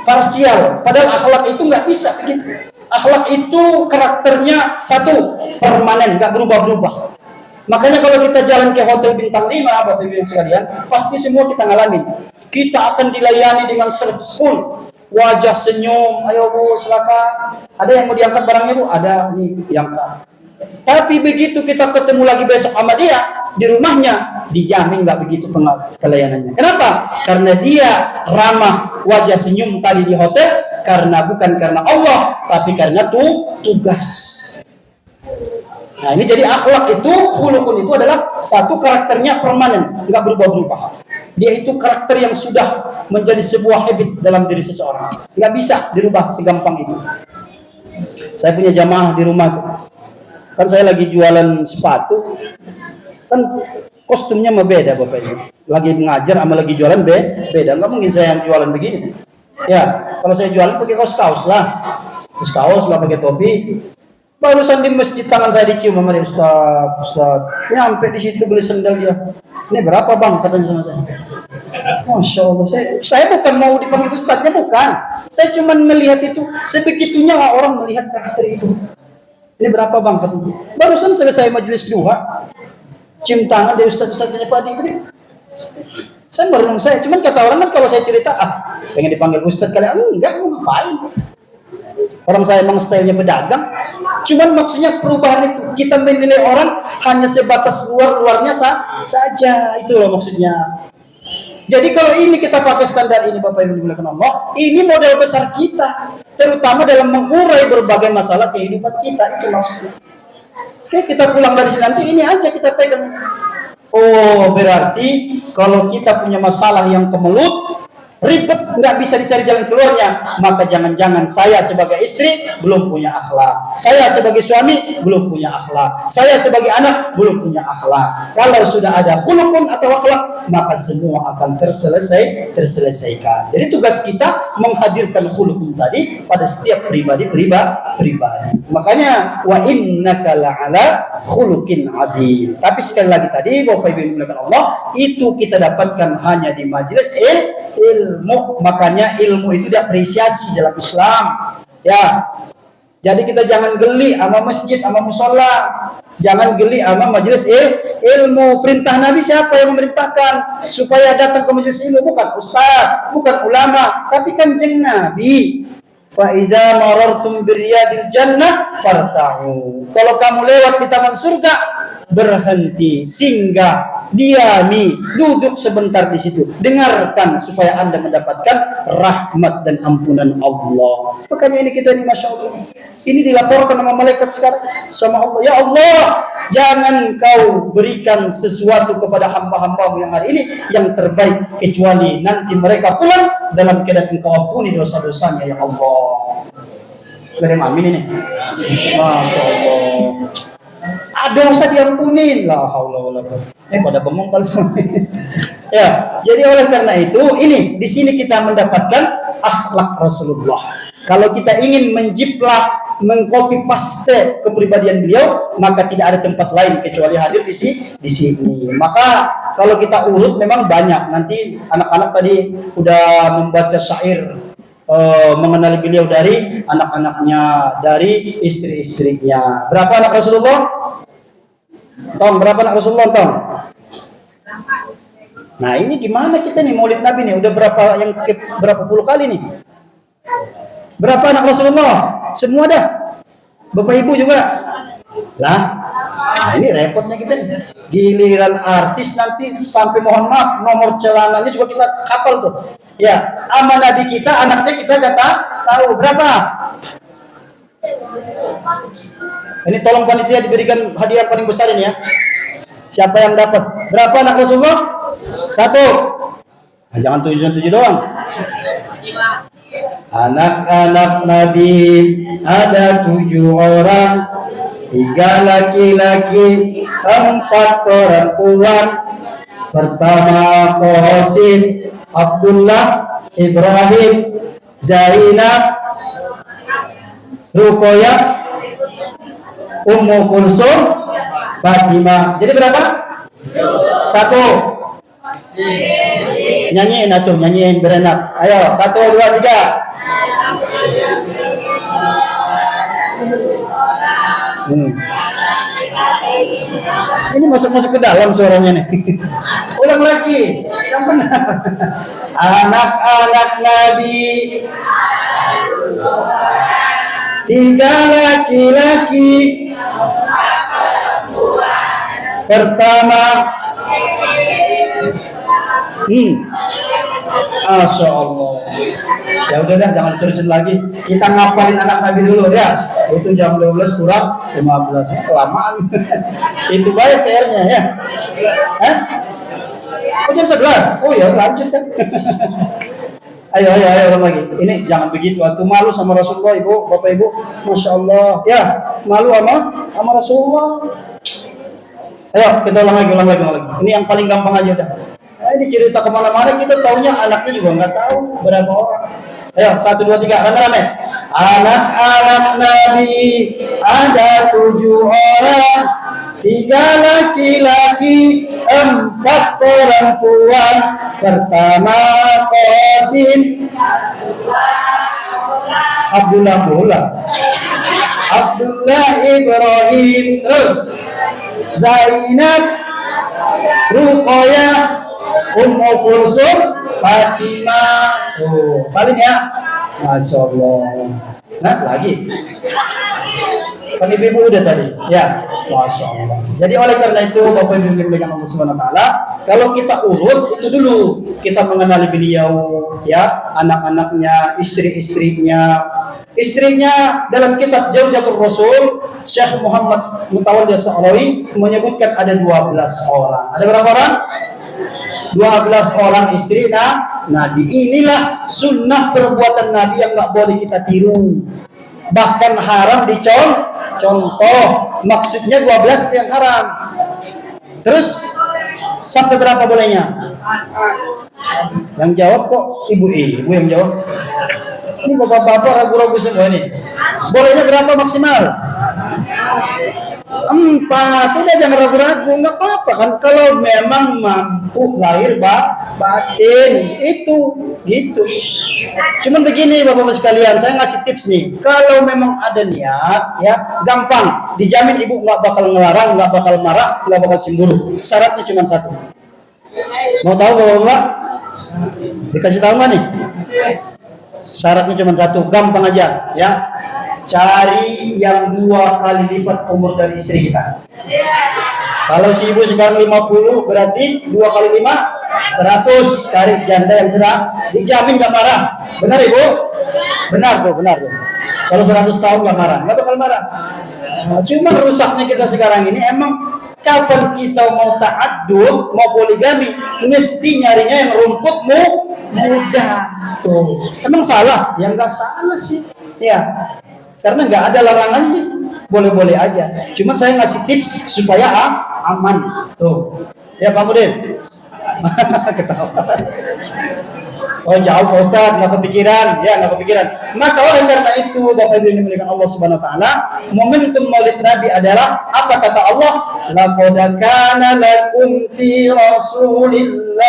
Parsial, padahal akhlak itu nggak bisa begitu. Akhlak itu karakternya satu, permanen, nggak berubah-berubah. Makanya kalau kita jalan ke hotel bintang 5, Bapak Ibu sekalian, pasti semua kita ngalamin. Kita akan dilayani dengan service full, wajah senyum, ayo Bu silakan. Ada yang mau diangkat barangnya Bu? Ada, nih diangkat. Tapi begitu kita ketemu lagi besok sama dia di rumahnya, dijamin nggak begitu pelayanannya. Kenapa? Karena dia ramah, wajah senyum tadi di hotel, bukan karena Allah, tapi karena tugas. Nah ini jadi akhlak itu, khuluqun itu adalah satu karakternya permanen, nggak berubah-berubah. Dia itu karakter yang sudah menjadi sebuah habit dalam diri seseorang, nggak bisa dirubah segampang itu. Saya punya jamaah di rumah tuh. Kan saya lagi jualan sepatu, kan kostumnya beda Bapak Ibu. Lagi mengajar sama lagi jualan beda. Nggak mungkin saya yang jualan begini. Ya, kalau saya jualan pakai kaos lah. Kaos lah pakai topi. Barusan di masjid tangan saya dicium sama dia, Ustaz. Nyampe di situ beli sendal dia. Ini berapa Bang? Katanya sama saya. Masya Allah, saya bukan mau dipanggil Ustaznya, bukan. Saya cuma melihat itu, sebegitunya lah orang melihat karakter itu. Ini berapa Bang? Katanya. Barusan selesai majelis duha, cium tangan dari Ustaz-Ustaznya Pak Adi. Saya merenung cuman kata orang kan kalau saya cerita, pengen dipanggil Ustaz kalian, enggak, mau ngapain? Orang saya emang stylenya pedagang, cuman maksudnya perubahan itu, kita menilai orang hanya sebatas luarnya saja, itu loh maksudnya. Jadi kalau ini kita pakai standar ini Bapak Ibu dimuliakan Allah, ini modal besar kita. terutama dalam mengurai berbagai masalah kehidupan kita. Itu maksudnya. Oke, kita pulang dari sini nanti ini aja kita pegang. Oh, berarti kalau kita punya masalah yang kemelut, ribet, nggak bisa dicari jalan keluarnya, maka jangan-jangan saya sebagai istri belum punya akhlak, saya sebagai suami belum punya akhlak, saya sebagai anak belum punya akhlak. Kalau sudah ada khulukun atau akhlak, maka semua akan terselesaikan. Jadi tugas kita menghadirkan khulukun tadi pada setiap pribadi. Makanya wa innaka la'ala khuluqin adzim. Tapi sekali lagi tadi Bapak Ibu yang dimuliakan Allah, itu kita dapatkan hanya di majelis ilmu. Makanya ilmu itu diapresiasi dalam Islam. Ya. Jadi kita jangan geli sama masjid, sama musola. Jangan geli sama majelis ilmu. Perintah Nabi siapa yang memerintahkan supaya datang ke majelis ilmu? Bukan ustaz, bukan ulama, tapi Kanjeng Nabi. Fa iza marartum biryadil jannah farta'u. Kalau kamu lewat di taman surga, berhenti, singgah, diami, duduk sebentar di situ, dengarkan supaya Anda mendapatkan rahmat dan ampunan Allah. Makanya ini kita ini Masya Allah, ini dilaporkan sama malaikat sekarang sama Allah. Ya Allah, jangan kau berikan sesuatu kepada hamba-hambamu yang hari ini yang terbaik, kecuali nanti mereka pulang dalam keadaan engkau ampuni dosa-dosanya ya Allah. Gak ada yang amin ini. Masya Allah. Ada dosa diampunin. La haula wala quwwata. Pada bengong kali semua. Ya, jadi oleh karena itu ini di sini kita mendapatkan akhlak Rasulullah. Kalau kita ingin menjiplak, mengcopy paste kepribadian beliau, maka tidak ada tempat lain kecuali hadir di sini. Maka kalau kita urut memang banyak. Nanti anak-anak tadi udah membaca syair mengenali beliau dari anak-anaknya, dari istri-istrinya. Berapa anak Rasulullah? Tom, berapa anak Rasulullah, Tom? Nah, ini gimana kita nih Maulid Nabi nih? Udah berapa puluh kali nih? Berapa anak Rasulullah? Semua dah. Bapak Ibu juga. Lah, nah ini repotnya kita nih. Giliran artis nanti sampai mohon maaf nomor celananya juga kita hafal tuh. Ya, sama Nabi kita, anaknya kita kata tahu berapa? Ini tolong panitia diberikan hadiah paling besar ini ya. Siapa yang dapat? Berapa anak Rasulullah? 1. Nah, jangan 7 doang. Anak-anak Nabi ada 7 orang, 3 laki-laki, 4 perempuan. Pertama Qasim, Abdullah, Ibrahim, Zainab, Ruqayyah, Ummu Kulsum, Fatimah. Jadi berapa? 1. Nyanyiin atuh, nyanyiin berenak. Ayo, 1, 2, 3. Ini masuk ke dalam suaranya nih. Ulang lagi, yang benar. Anak-anak Nabi 3 laki-laki, pertama Masya Allah. Ya udah dah, jangan terusin lagi. Kita ngapalin anak Nabi dulu ya. Itu jam 12 kurang 15, kelamaan. Itu baik PR-nya ya. Oh jam 11. Oh ya lanjut kan. Ayo ulang lagi. Ini jangan begitu. Atuh malu sama Rasulullah, Ibu, Bapak Ibu. Masya Allah. Ya, malu sama Rasulullah. Ayo kita ulang lagi. Ini yang paling gampang aja udah. Ini cerita kemana-mana kita taunya anaknya juga nggak tahu berapa orang. Ayo 1, 2, 3 rame-rame. Anak-anak Nabi ada 7 orang, 3 laki-laki, 4 perempuan. Pertama Qasim, Abdullah Ibrahim, terus Zainab, Ruqayyah, Ummu Kulsum, Fatimah. Oh, paling ya. Masya Allah. Nah, lagi. Kan ibu udah tadi. Ya. Masya Allah. Jadi oleh karena itu Bapak Ibu yang dimuliakan Allah Subhanahu Wa Taala, kalau kita urut itu dulu kita mengenali beliau, ya, anak-anaknya, istrinya dalam kitab Jauzatul Rasul Syekh Muhammad Mutawalli As-Sa'lawi menyebutkan ada 12 orang. Ada berapa orang? 12 orang istri Nabi. Inilah sunnah perbuatan Nabi yang nggak boleh kita tiru. Bahkan haram dicontoh. Maksudnya 12 yang haram. Terus sampai berapa bolehnya? Yang jawab kok ibu yang jawab. Ini bapak-bapak ragu-ragu semua ini. Bolehnya berapa maksimal? 4. Udah jangan ragu-ragu, nggak apa-apa kan. Kalau memang mampu lahir batin itu gitu. Cuman begini bapak-bapak sekalian, saya ngasih tips nih. Kalau memang ada niat, ya gampang. Dijamin ibu nggak bakal ngelarang, nggak bakal marah, nggak bakal cemburu. Syaratnya cuma 1. Mau tahu bapak-bapak? Dikasih tahu nggak nih? Syaratnya cuma 1, gampang aja, ya. Cari yang 2 kali lipat umur dari istri kita. Kalau si ibu sekarang 50, berarti 2 kali 5, 100. Cari janda yang sedang, dijamin gak marah. Benar ibu? Benar tuh. Kalau 100 tahun gak marah, gak bakal marah. Cuma rusaknya kita sekarang ini emang kapan kita mau ta'addud, mau poligami, mesti nyarinya yang rumput muda. Tuh. Emang salah? Ya nggak salah sih. Ya. Karena nggak ada larangannya, boleh-boleh aja. Cuma saya ngasih tips supaya aman. Tuh, ya Pak Mudin. Ketawa. Oh jauh Pak Ustaz, nggak kepikiran. Maka oleh karena itu Bapak Ibu yang dimuliakan Allah Subhanahu Wa Taala, momentum Maulid Nabi adalah apa kata Allah? Laqad kana lakum fi Rasulillah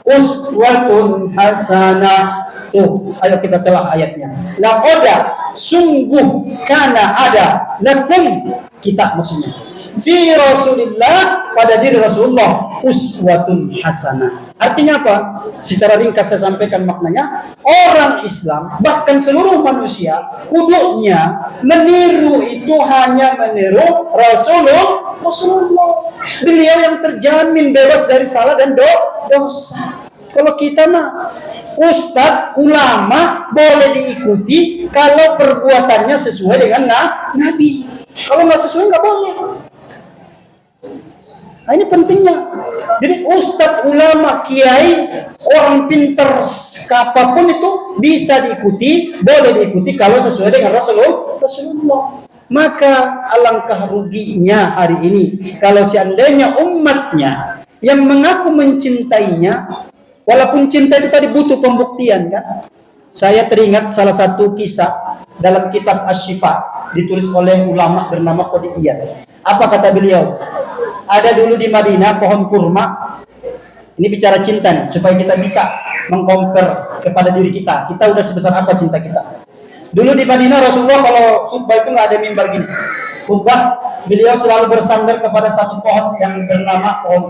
uswatun hasanah. Tuh, ayo kita telah ayatnya. Laqad, sungguh, kana ada, lakum, kita maksudnya. Fi Rasulillah, pada diri Rasulullah, uswatun hasanah. Artinya apa? Secara ringkas saya sampaikan maknanya. Orang Islam, bahkan seluruh manusia, kudunya meniru itu hanya meniru Rasulullah. Beliau yang terjamin bebas dari salah dan dosa. Kalau kita mah ustadz, ulama boleh diikuti kalau perbuatannya sesuai dengan Nabi. Kalau nggak sesuai nggak boleh. Nah, ini pentingnya. Jadi ustadz, ulama, kiai, orang pinter, apapun itu bisa diikuti, boleh diikuti kalau sesuai dengan Rasulullah. Maka alangkah ruginya hari ini kalau seandainya umatnya yang mengaku mencintainya, walaupun cinta itu tadi butuh pembuktian kan. Saya teringat salah satu kisah dalam kitab Asy-Syifa ditulis oleh ulama bernama Qadi Iyad. Apa kata beliau? Ada dulu di Madinah pohon kurma. Ini bicara cinta nih, supaya kita bisa mengkonquer kepada diri kita. Kita udah sebesar apa cinta kita. Dulu di Madinah Rasulullah kalau khutbah itu nggak ada mimbar gini. Khutbah beliau selalu bersandar kepada satu pohon yang bernama pohon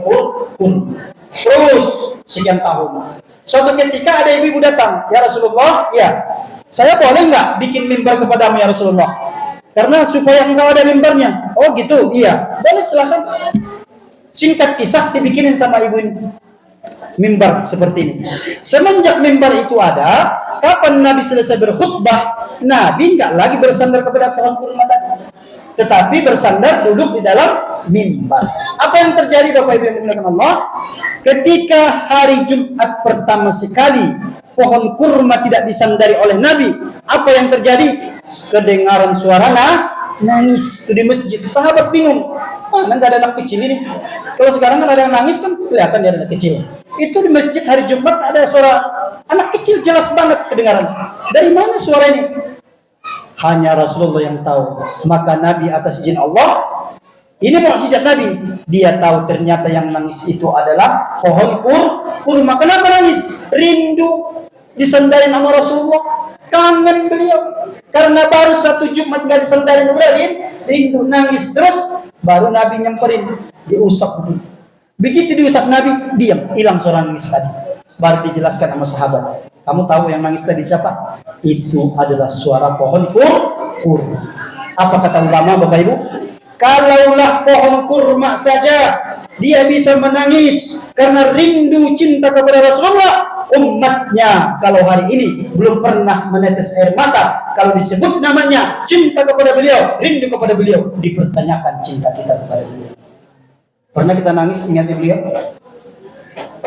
kurma. Terus sekian tahun. Suatu ketika ada ibu datang, ya Rasulullah, ya, saya boleh nggak bikin mimbar kepadamu ya Rasulullah? Karena supaya engkau ada mimbarnya. Oh gitu, iya. Boleh silakan. Singkat kisah dibikinin sama ibu ini. Mimbar seperti ini. Semenjak mimbar itu ada, kapan Nabi selesai berkhutbah, Nabi nggak lagi bersandar kepada pohon kurma tadi, tetapi bersandar duduk di dalam mimbar. Apa yang terjadi Bapak Ibu yang dimuliakan Allah? Ketika hari Jumat pertama sekali pohon kurma tidak disandari oleh Nabi, apa yang terjadi? Kedengaran suara nangis di masjid. Sahabat bingung, mana nggak ada anak kecil ini? Kalau sekarang kan ada yang nangis kan kelihatan dia anak kecil. Itu di masjid hari Jumat ada suara anak kecil jelas banget kedengaran. Dari mana suara ini? Hanya Rasulullah yang tahu. Maka Nabi atas izin Allah, ini mukjizat Nabi. Dia tahu ternyata yang nangis itu adalah pohon kurma. Kenapa nangis? Rindu disandarin sama Rasulullah. Kangen beliau. Karena baru satu Jumat nggak disandarin, udah rindu, nangis. Terus baru Nabi nyamperin, diusap. Begitu diusap Nabi, diam, hilang suara nangis tadi. Baru dijelaskan sama sahabat. Kamu tahu yang nangis tadi siapa? Itu adalah suara pohon kurma. Apa kata ulama Bapak Ibu? Kalaulah pohon kurma saja dia bisa menangis karena rindu cinta kepada Rasulullah, umatnya kalau hari ini belum pernah menetes air mata kalau disebut namanya cinta kepada beliau, rindu kepada beliau, dipertanyakan cinta kita kepada beliau. Pernah kita nangis ingat beliau?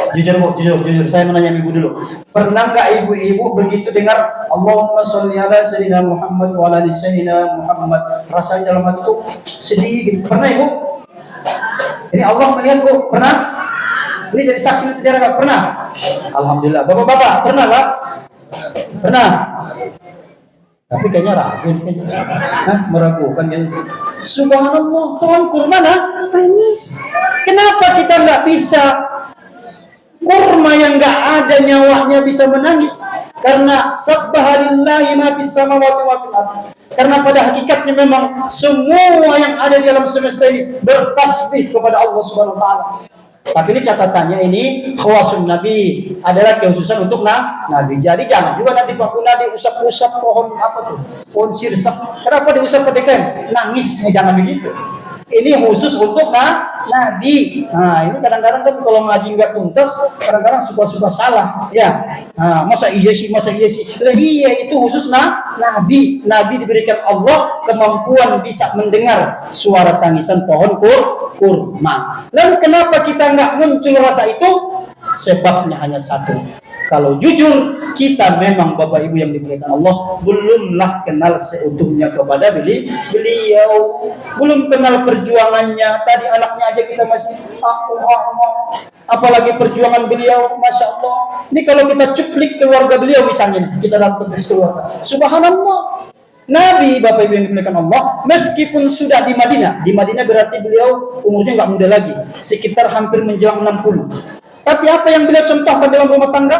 Jujur Bu, jujur. Saya menanya ibu dulu. Pernah nggak ibu-ibu begitu dengar Allahumma sholli ala sayyidina Muhammad wa ala ali sayyidina Muhammad, rasanya dalam hati itu sedih gitu. Pernah ibu? Ini Allah melihat Bu, pernah? Ini jadi saksi nanti dia nggak pernah? Alhamdulillah. Bapak-bapak pernah Pak? Pernah? Tapi kayaknya ragu nih. Meragukan gitu. Subhanallah, pohon kurma nangis. Kenapa kita nggak bisa kurma yang nggak ada nyawanya bisa menangis? Karena sabbahalillahi ma fis samawati wa fil ardh. Karena pada hakikatnya memang semua yang ada di alam semesta ini bertasbih kepada Allah Subhanahu wa taala. Tapi ini catatannya, ini khawasun Nabi, adalah kekhususan untuk Nabi. Jadi jangan juga nanti Pak Kuna diusap-usap pohon apa tuh? Pohon sirsak. Kenapa diusap pedeken? Nangis, jangan begitu. Ini khusus untuk Nabi. Nah, ini kadang-kadang kan kalau ngaji nggak tuntas, kadang-kadang suka-suka salah. Ya, masa iya sih? Lah, iya, itu khusus Nabi. Nabi diberikan Allah kemampuan bisa mendengar suara tangisan pohon kurma. Lalu kenapa kita nggak muncul rasa itu? Sebabnya hanya satu. Kalau jujur, kita memang Bapak Ibu yang dimuliakan Allah belumlah kenal seutuhnya kepada beliau, belum kenal perjuangannya. Tadi anaknya aja kita masih apalagi perjuangan beliau, masya Allah. Ini kalau kita cuplik keluarga beliau misalnya, kita dapat keluarga. Subhanallah. Nabi, Bapak Ibu yang dimuliakan Allah, meskipun sudah di Madinah berarti beliau umurnya nggak muda lagi, sekitar hampir menjelang 60. Tapi apa yang beliau contohkan dalam rumah tangga,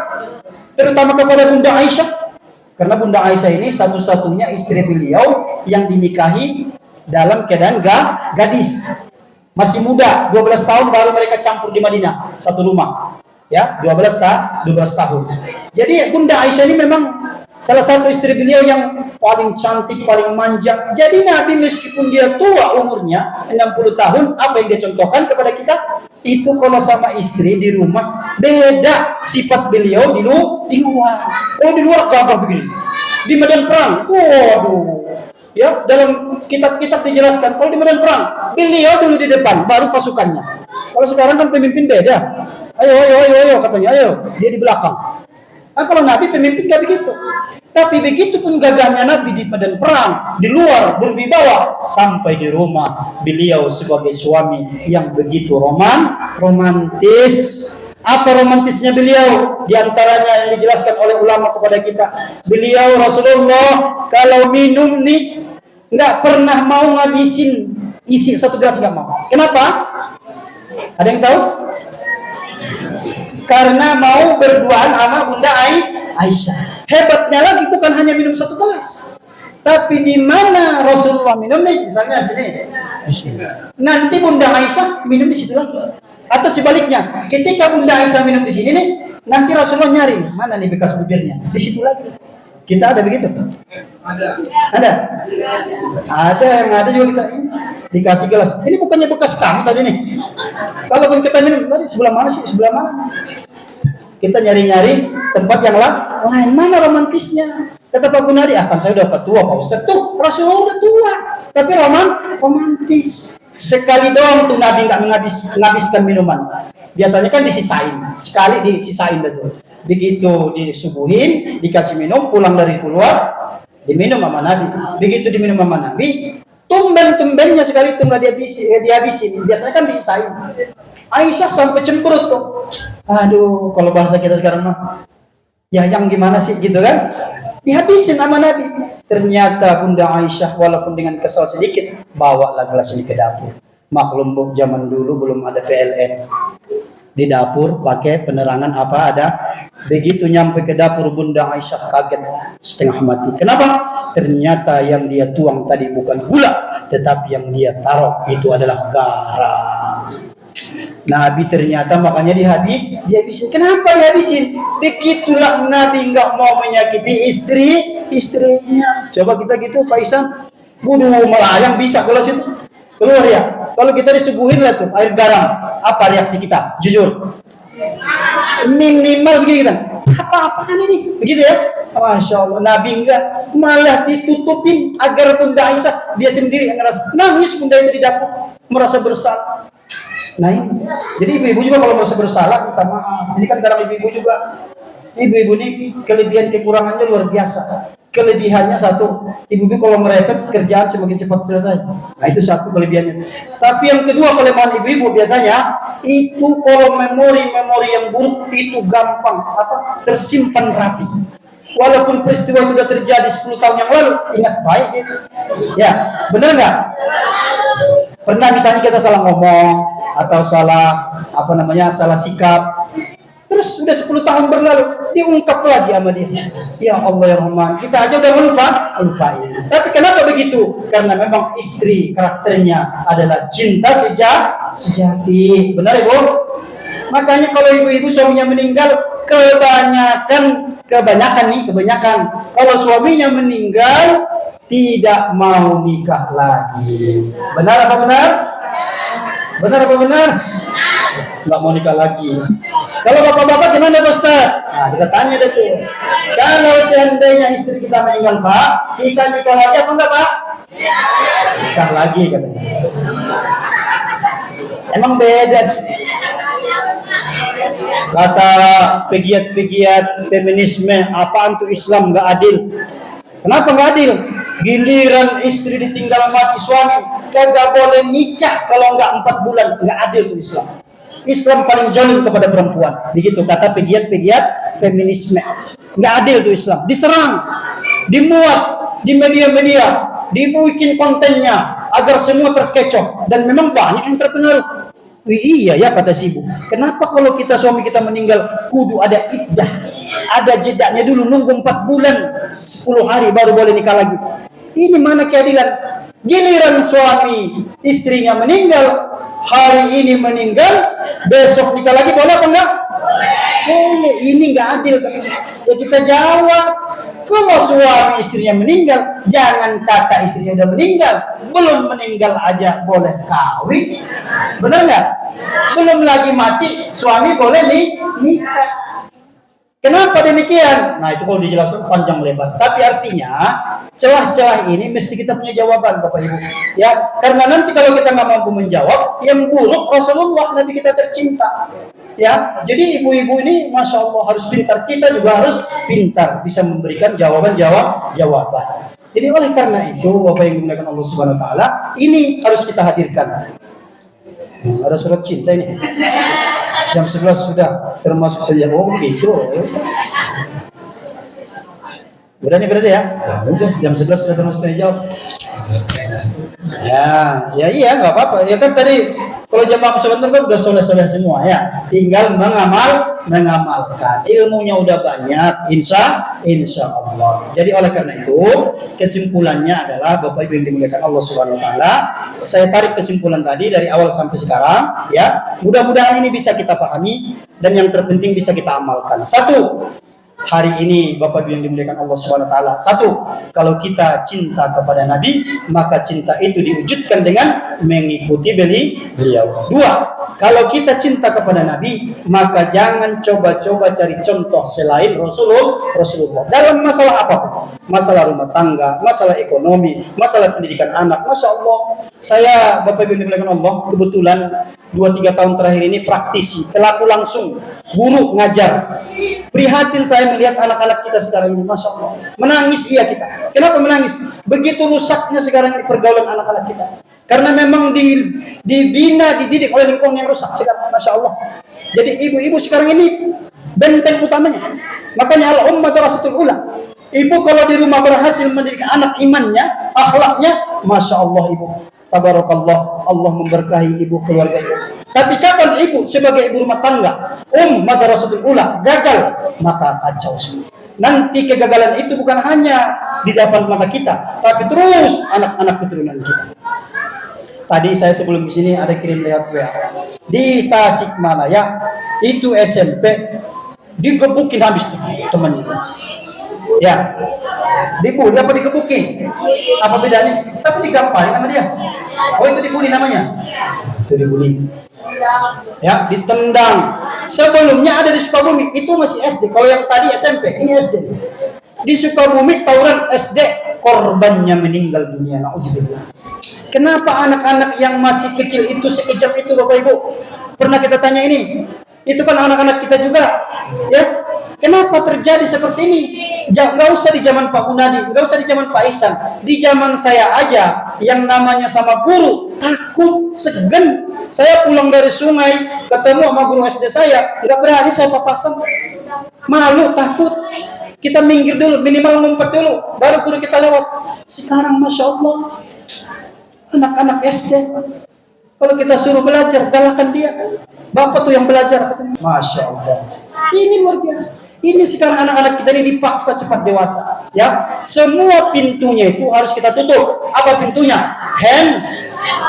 terutama kepada Bunda Aisyah, karena Bunda Aisyah ini satu-satunya istri beliau yang dinikahi dalam keadaan gadis, masih muda, 12 tahun baru mereka campur di Madinah satu rumah, ya 12 tahun. Jadi Bunda Aisyah ini memang salah satu istri beliau yang paling cantik, paling manja. Jadi Nabi meskipun dia tua umurnya 60 tahun, apa yang dia contohkan kepada kita? Itu kalau sama istri di rumah beda sifat beliau di luar. Oh, di luar gagah begini. Di medan perang, waduh. Ya, dalam kitab-kitab dijelaskan kalau di medan perang, beliau dulu di depan, baru pasukannya. Kalau sekarang kan pemimpin beda. Ayo katanya, ayo. Dia di belakang. Nah, kalau Nabi pemimpin gak begitu. Tapi begitu pun gagahnya Nabi di medan perang, di luar berwibawa, sampai di rumah beliau sebagai suami yang begitu romantis. Apa romantisnya beliau? Di antaranya yang dijelaskan oleh ulama kepada kita, beliau Rasulullah kalau minum nih nggak pernah mau ngabisin isi satu gelas, nggak mau. Kenapa? Ada yang tahu? Karena mau berduaan sama Bunda Aisyah. Hebatnya lagi bukan hanya minum satu gelas, tapi di mana Rasulullah minum nih, misalnya sini. Nanti Bunda Aisyah minum di situ lagi. Atau sebaliknya, ketika Bunda Aisyah minum di sini nih, nanti Rasulullah nyari mana nih bekas bibirnya, di situ lagi. Kita ada begitu? Ada yang ada juga kita ini dikasih gelas. Ini bukannya bekas kamu tadi nih. Kalaupun kita minum tadi sebelah mana sih? Sebelah mana? Kita nyari-nyari tempat yang lain. Mana romantisnya? Kata Pak Gunadi, kan saya udah tua Pak Ustaz. Tuh, Rasulullah udah tua, tapi romantis. Sekali doang tuh Nabi nggak menghabiskan minuman. Biasanya kan disisain, sekali disisain tuh. Begitu disubuhin, dikasih minum, pulang dari keluar, diminum sama Nabi. Begitu diminum sama Nabi, tumben-tumbennya sekali itu nggak dihabisin. Biasanya kan disisain. Aisyah sampai cemberut tuh. Aduh, kalau bahasa kita sekarang mah, ya yang gimana sih gitu kan? Dihabisin sama Nabi. Ternyata Bunda Aisyah walaupun dengan kesal sedikit, bawalah gelas ini ke dapur. Maklum Bu, zaman dulu belum ada PLN. Di dapur pakai penerangan apa ada. Begitu nyampe ke dapur, Bunda Aisyah kaget setengah mati. Kenapa? Ternyata yang dia tuang tadi bukan gula, tetapi yang dia taruh itu adalah garam. Nabi ternyata makanya dihabisin. Kenapa dihabisin? Begitulah Nabi nggak mau menyakiti istrinya. Coba kita gitu Pak Isan, bunuh melayang bisa gelas itu. Keluar ya. Kalau kita disuguhin lah tuh air garam, apa reaksi kita? Jujur. Minimal begini kita. Apa-apaan ini? Begitu ya? Masya Allah. Nabi enggak, malah ditutupin agar Bunda Aisyah dia sendiri yang ngerasa nangis. Bunda Aisyah di dapur merasa bersalah. Nah ini, jadi ibu-ibu juga kalau merasa bersalah minta maaf. Ini kan karena ibu-ibu juga. Ibu-ibu ini kelebihan kekurangannya luar biasa. Kelebihannya satu, ibu-ibu kalau merepet kerjaan semakin cepat selesai. Nah itu satu kelebihannya. Tapi yang kedua kelemahan ibu-ibu biasanya itu kalau memori-memori yang buruk itu gampang tersimpan rapi. Walaupun peristiwa itu sudah terjadi 10 tahun yang lalu, ingat baik gitu. Ya, benar nggak? Pernah misalnya kita salah ngomong atau salah sikap. Terus sudah 10 tahun berlalu, diungkap lagi sama dia. Ya Allah ya Rahman, kita aja udah lupain. Tapi kenapa begitu? Karena memang istri karakternya adalah cinta sejati. Benar ya, Bu? Makanya kalau ibu-ibu suaminya meninggal, kebanyakan kalau suaminya meninggal tidak mau nikah lagi. Benar apa benar? Benar apa benar? Nggak mau nikah lagi. Kalau bapak-bapak gimana Pak Ustaz? Nah kita tanya deh tuh. Kalau seandainya istri kita meninggal Pak, kita nikah lagi apa enggak Pak? Nikah lagi katanya. Emang beda sih. Kata pegiat-pegiat feminisme, apaan tuh Islam nggak adil? Kenapa nggak adil? Giliran istri ditinggal mati suami, kagak boleh nikah kalau nggak 4 bulan, nggak adil tuh Islam. Islam paling zalim kepada perempuan. Begitu kata pegiat-pegiat feminisme. Nggak adil tuh Islam. Diserang, dimuat di media-media, dibikin kontennya agar semua terkecoh dan memang banyak yang terpengaruh. Iya ya kata si ibu. Kenapa kalau suami kita meninggal kudu ada iddah, ada jedanya dulu, nunggu 4 bulan 10 hari baru boleh nikah lagi? Ini mana keadilan? Giliran suami istrinya meninggal, hari ini meninggal, besok nikah lagi boleh apa enggak? Boleh. Ini enggak adil. Ya kita jawab, kalau suami istrinya meninggal, jangan kata istrinya udah meninggal, belum meninggal aja boleh kawin. Benar enggak? Belum lagi mati, suami boleh nikah. Kenapa demikian? Nah itu kalau dijelaskan panjang lebar. Tapi artinya celah-celah ini mesti kita punya jawaban Bapak Ibu. Ya, karena nanti kalau kita nggak mampu menjawab, yang buruk Rasulullah Nabi kita tercinta. Ya, jadi ibu-ibu ini masya Allah harus pintar. Kita juga harus pintar bisa memberikan jawaban. Jadi oleh karena itu Bapak yang dimuliakan Allah Subhanahu Wa Taala, ini harus kita hadirkan. Ada surat cinta ini. Jam 11 sudah termasuk saja itu. Udah nih berarti ya? Udah jam 11 sudah termasuk jawab. Ya iya nggak apa-apa. Ya kan tadi kalau jamaah keselamatan kan udah soleh-soleh semua ya. Tinggal mengamalkan. Ilmunya udah banyak, insya Allah. Jadi oleh karena itu kesimpulannya adalah Bapak Ibu yang dimuliakan Allah Subhanahu Wa Taala, saya tarik kesimpulan tadi dari awal sampai sekarang ya. Mudah-mudahan ini bisa kita pahami dan yang terpenting bisa kita amalkan. Satu, hari ini Bapak Ibu yang dimuliakan Allah Subhanahu Wa Taala. Satu, kalau kita cinta kepada Nabi, maka cinta itu diwujudkan dengan mengikuti beliau. Dua, kalau kita cinta kepada Nabi, maka jangan coba-coba cari contoh selain Rasulullah dalam masalah apapun. Masalah rumah tangga, masalah ekonomi, masalah pendidikan anak. Masya Allah, saya Bapak Ibu yang dimuliakan Allah, kebetulan 2-3 tahun terakhir ini praktisi, pelaku langsung, guru ngajar. Prihatin saya melihat anak-anak kita sekarang ini, masya Allah, menangis iya kita. Kenapa menangis? Begitu rusaknya sekarang ini pergaulan anak-anak kita. Karena memang dibina, dididik oleh lingkungan yang rusak sekarang, masya Allah. Jadi ibu-ibu sekarang ini benteng utamanya. Makanya al-ummah darasatul ula. Ibu kalau di rumah berhasil mendidik anak imannya, akhlaknya, masya Allah ibu. Tabarakallah, Allah memberkahi ibu keluarga ibu. Tapi kapan ibu sebagai ibu rumah tangga, madrasatul ula, gagal, maka kacau semua. Nanti kegagalan itu bukan hanya di depan mata kita, tapi terus anak-anak keturunan kita. Tadi saya sebelum di sini ada kirim lewat WA. Di Tasikmalaya itu SMP digebukin habis tuh temannya. Ya, dibully apa dikebukin? Apa bedanya? Tapi digamparin sama dia. Oh, itu dibully namanya. Itu dibully. Ya, ditendang. Sebelumnya ada di Sukabumi, itu masih SD. Kalau yang tadi SMP, ini SD. Di Sukabumi tawuran SD, korbannya meninggal dunia. Nauzubillah. Kenapa anak-anak yang masih kecil itu sekejam itu, Bapak Ibu? Pernah kita tanya ini? Itu kan anak-anak kita juga, ya. Kenapa terjadi seperti ini? Nggak usah di zaman Pak Gunadi, nggak usah di zaman Pak Ihsan. Di zaman saya aja, yang namanya sama guru, takut, segan. Saya pulang dari sungai, ketemu sama guru SD saya, nggak berani saya papasan. Malu, takut. Kita minggir dulu, minimal ngumpet dulu, baru guru kita lewat. Sekarang Masya Allah, anak-anak SD, kalau kita suruh belajar, galakkan dia. Bapak tuh yang belajar, katanya. Masya Allah. Ini luar biasa. Ini sekarang anak-anak kita ini dipaksa cepat dewasa. Ya, semua pintunya itu harus kita tutup. Apa pintunya?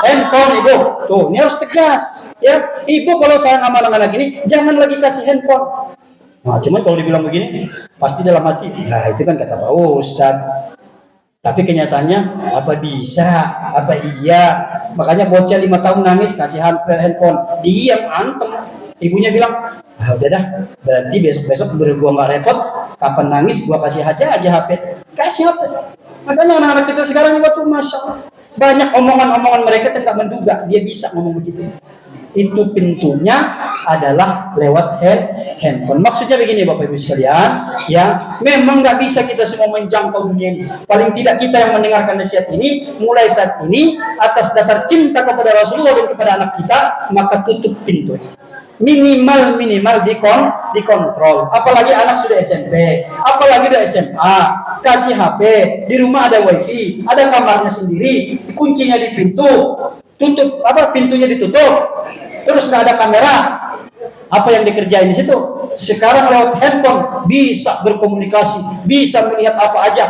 Handphone, Ibu. Tuh, ini harus tegas. Ya, Ibu kalau sayang sama anak-anak ini, jangan lagi kasih handphone. Nah, cuman kalau dibilang begini, pasti dalam hati, nah itu kan kata Pak Ustadz. Tapi kenyataannya, apa bisa? Apa iya? Makanya bocah 5 tahun nangis, kasih handphone. Diam, antem. Ibunya bilang, udah dah, berarti besok-besok gua nggak repot, kapan nangis gua kasih aja HP. Kasih HP. Makanya anak-anak kita sekarang juga tuh Masya Allah, banyak omongan-omongan mereka tidak menduga dia bisa ngomong begitu. Itu pintunya adalah lewat handphone. Maksudnya begini Bapak Ibu sekalian, ya memang nggak bisa kita semua menjangkau dunia ini. Paling tidak kita yang mendengarkan nasihat ini, mulai saat ini atas dasar cinta kepada Rasulullah dan kepada anak kita, maka tutup pintu. Minimal dikontrol. Apalagi anak sudah SMP, apalagi sudah SMA, kasih HP, di rumah ada WiFi, ada kamarnya sendiri, kuncinya di pintu, tutup pintunya ditutup, terus nggak ada kamera. Apa yang dikerjain di situ? Sekarang lewat handphone bisa berkomunikasi, bisa melihat apa aja.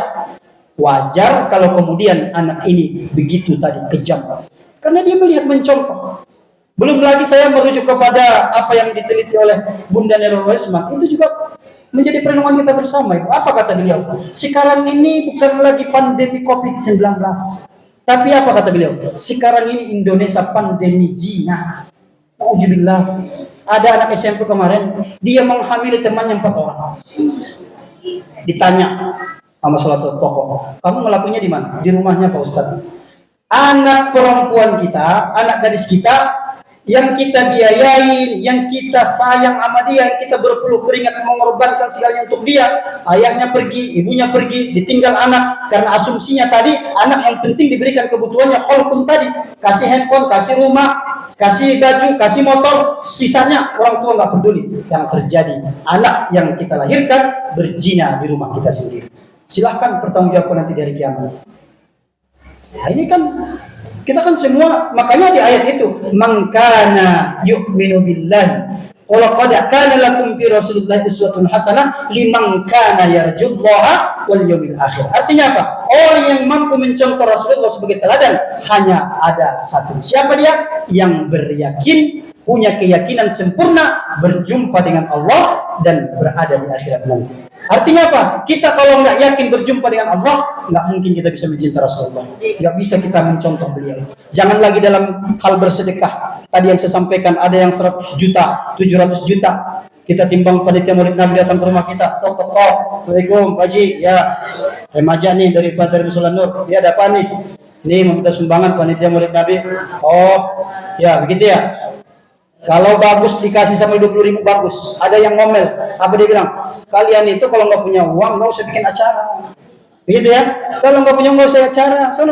Wajar kalau kemudian anak ini begitu tadi kejam, karena dia melihat mencontoh. Belum lagi saya merujuk kepada apa yang diteliti oleh Bunda Nurul Warisman, itu juga menjadi perenungan kita bersama. Apa kata beliau? Sekarang ini bukan lagi pandemi COVID-19, tapi apa kata beliau? Sekarang ini Indonesia pandemi zina. Alhamdulillah. Ada anak SMP kemarin, dia menghamili temannya 4 orang. Ditanya sama salah satu tokoh, kamu ngelakuinnya di mana? Di rumahnya Pak Ustadz. Anak perempuan kita, anak gadis kita, yang kita biayain, yang kita sayang sama dia, yang kita berpeluh keringat mengorbankan segalanya untuk dia, ayahnya pergi, ibunya pergi, ditinggal anak, karena asumsinya tadi anak yang penting diberikan kebutuhannya, walaupun tadi kasih handphone, kasih rumah, kasih baju, kasih motor, sisanya orang tua nggak peduli. Yang terjadi, anak yang kita lahirkan berzina di rumah kita sendiri. Silahkan pertanggungjawabkan nanti dari kiamat. Nah, ini kan kita kan semua, makanya di ayat itu, man kana yu'minu billahi wa qad kana lakum fi rasulillahi uswatun hasanah liman kana yarjullaha wal yawmil akhir. Artinya apa? Orang yang mampu mencontoh Rasulullah sebagai teladan hanya ada satu. Siapa dia? Yang beryakin, punya keyakinan sempurna berjumpa dengan Allah dan berada di akhirat nanti. Artinya apa? Kita kalau nggak yakin berjumpa dengan Allah, nggak mungkin kita bisa mencintai Rasulullah. Nggak bisa kita mencontoh beliau. Jangan lagi dalam hal bersedekah. Tadi yang saya sampaikan, ada yang 100 juta, 700 juta. Kita timbang panitia murid Nabi datang ke rumah kita. Tok. Assalamualaikum, Pak Haji. Ya, remaja nih dari Musola Nur. Ya, ada apa nih? Ini meminta sumbangan panitia murid Nabi. Oh, ya begitu ya. Kalau bagus dikasih sampai 20.000 bagus. Ada yang ngomel. Apa dia bilang? Kalian itu kalau nggak punya uang nggak usah bikin acara. Begitu ya? Kalau nggak punya nggak usah acara. Sono.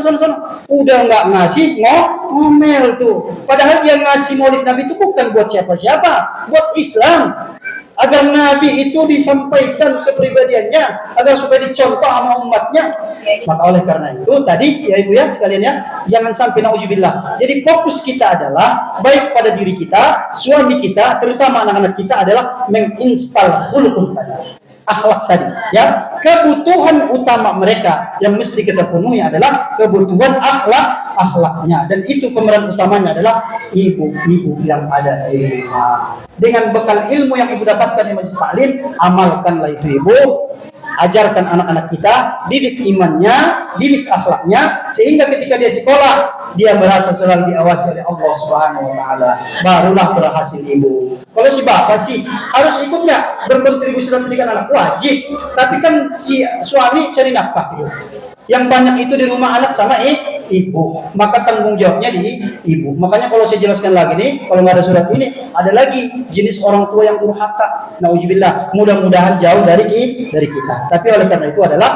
Udah nggak ngasih ngomel tuh. Padahal dia ngasih maulid Nabi itu bukan buat siapa-siapa, buat Islam. Agar Nabi itu disampaikan kepribadiannya, agar supaya dicontoh sama umatnya. Maka oleh karena itu tadi ya Ibu ya sekalian ya, jangan sampai nauzubillah. Jadi fokus kita adalah baik pada diri kita, suami kita, terutama anak-anak kita adalah menginstal khuluqun tadi, akhlak tadi ya. Kebutuhan utama mereka yang mesti kita penuhi adalah kebutuhan akhlaknya, dan itu pemeran utamanya adalah ibu-ibu yang ada di rumah. Dengan bekal ilmu yang ibu dapatkan di Masjid Salim, amalkanlah itu ibu. ajarkan anak-anak kita, didik imannya, didik akhlaknya, sehingga ketika dia sekolah, dia merasa selalu diawasi oleh Allah Subhanahu wa taala. Barulah berhasil ibu. Kalau si bapak sih harus ikut nggak berkontribusi dalam pendidikan anak, wajib. Tapi kan si suami cari nafkah gitu. Yang banyak itu di rumah anak sama ibu, maka tanggung jawabnya di ibu. Makanya kalau saya jelaskan lagi nih, kalau nggak ada surat ini, ada lagi jenis orang tua yang durhaka. Nauzubillah, mudah-mudahan jauh dari kita. Tapi oleh karena itu adalah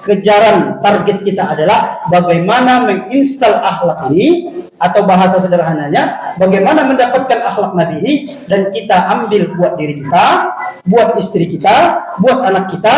kejaran target kita adalah bagaimana menginstal akhlak ini, atau bahasa sederhananya bagaimana mendapatkan akhlak Nabi ini dan kita ambil buat diri kita, buat istri kita, buat anak kita,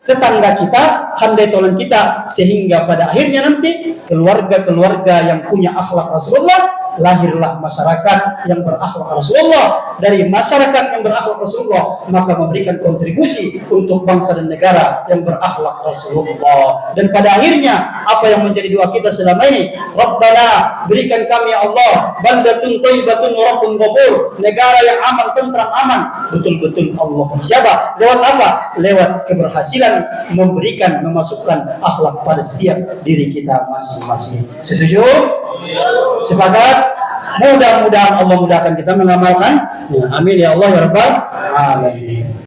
tetangga kita, handai tolan kita, sehingga pada akhirnya nanti keluarga-keluarga yang punya akhlak Rasulullah, lahirlah masyarakat yang berakhlak Rasulullah. Dari masyarakat yang berakhlak Rasulullah, maka memberikan kontribusi untuk bangsa dan negara yang berakhlak Rasulullah. Dan pada akhirnya apa yang menjadi doa kita selama ini, Rabbana berikan kami ya Allah baldatun thayyibatun wa rabbun ghafur, negara yang aman, tentram, aman, betul-betul Allah berjabah. Lewat apa? Lewat keberhasilan memberikan, memasukkan akhlak pada setiap diri kita masing-masing. Setuju? Sepakat? Mudah-mudahan Allah mudahkan kita mengamalkan. Ya, amin ya Allah ya Rabbal alamin.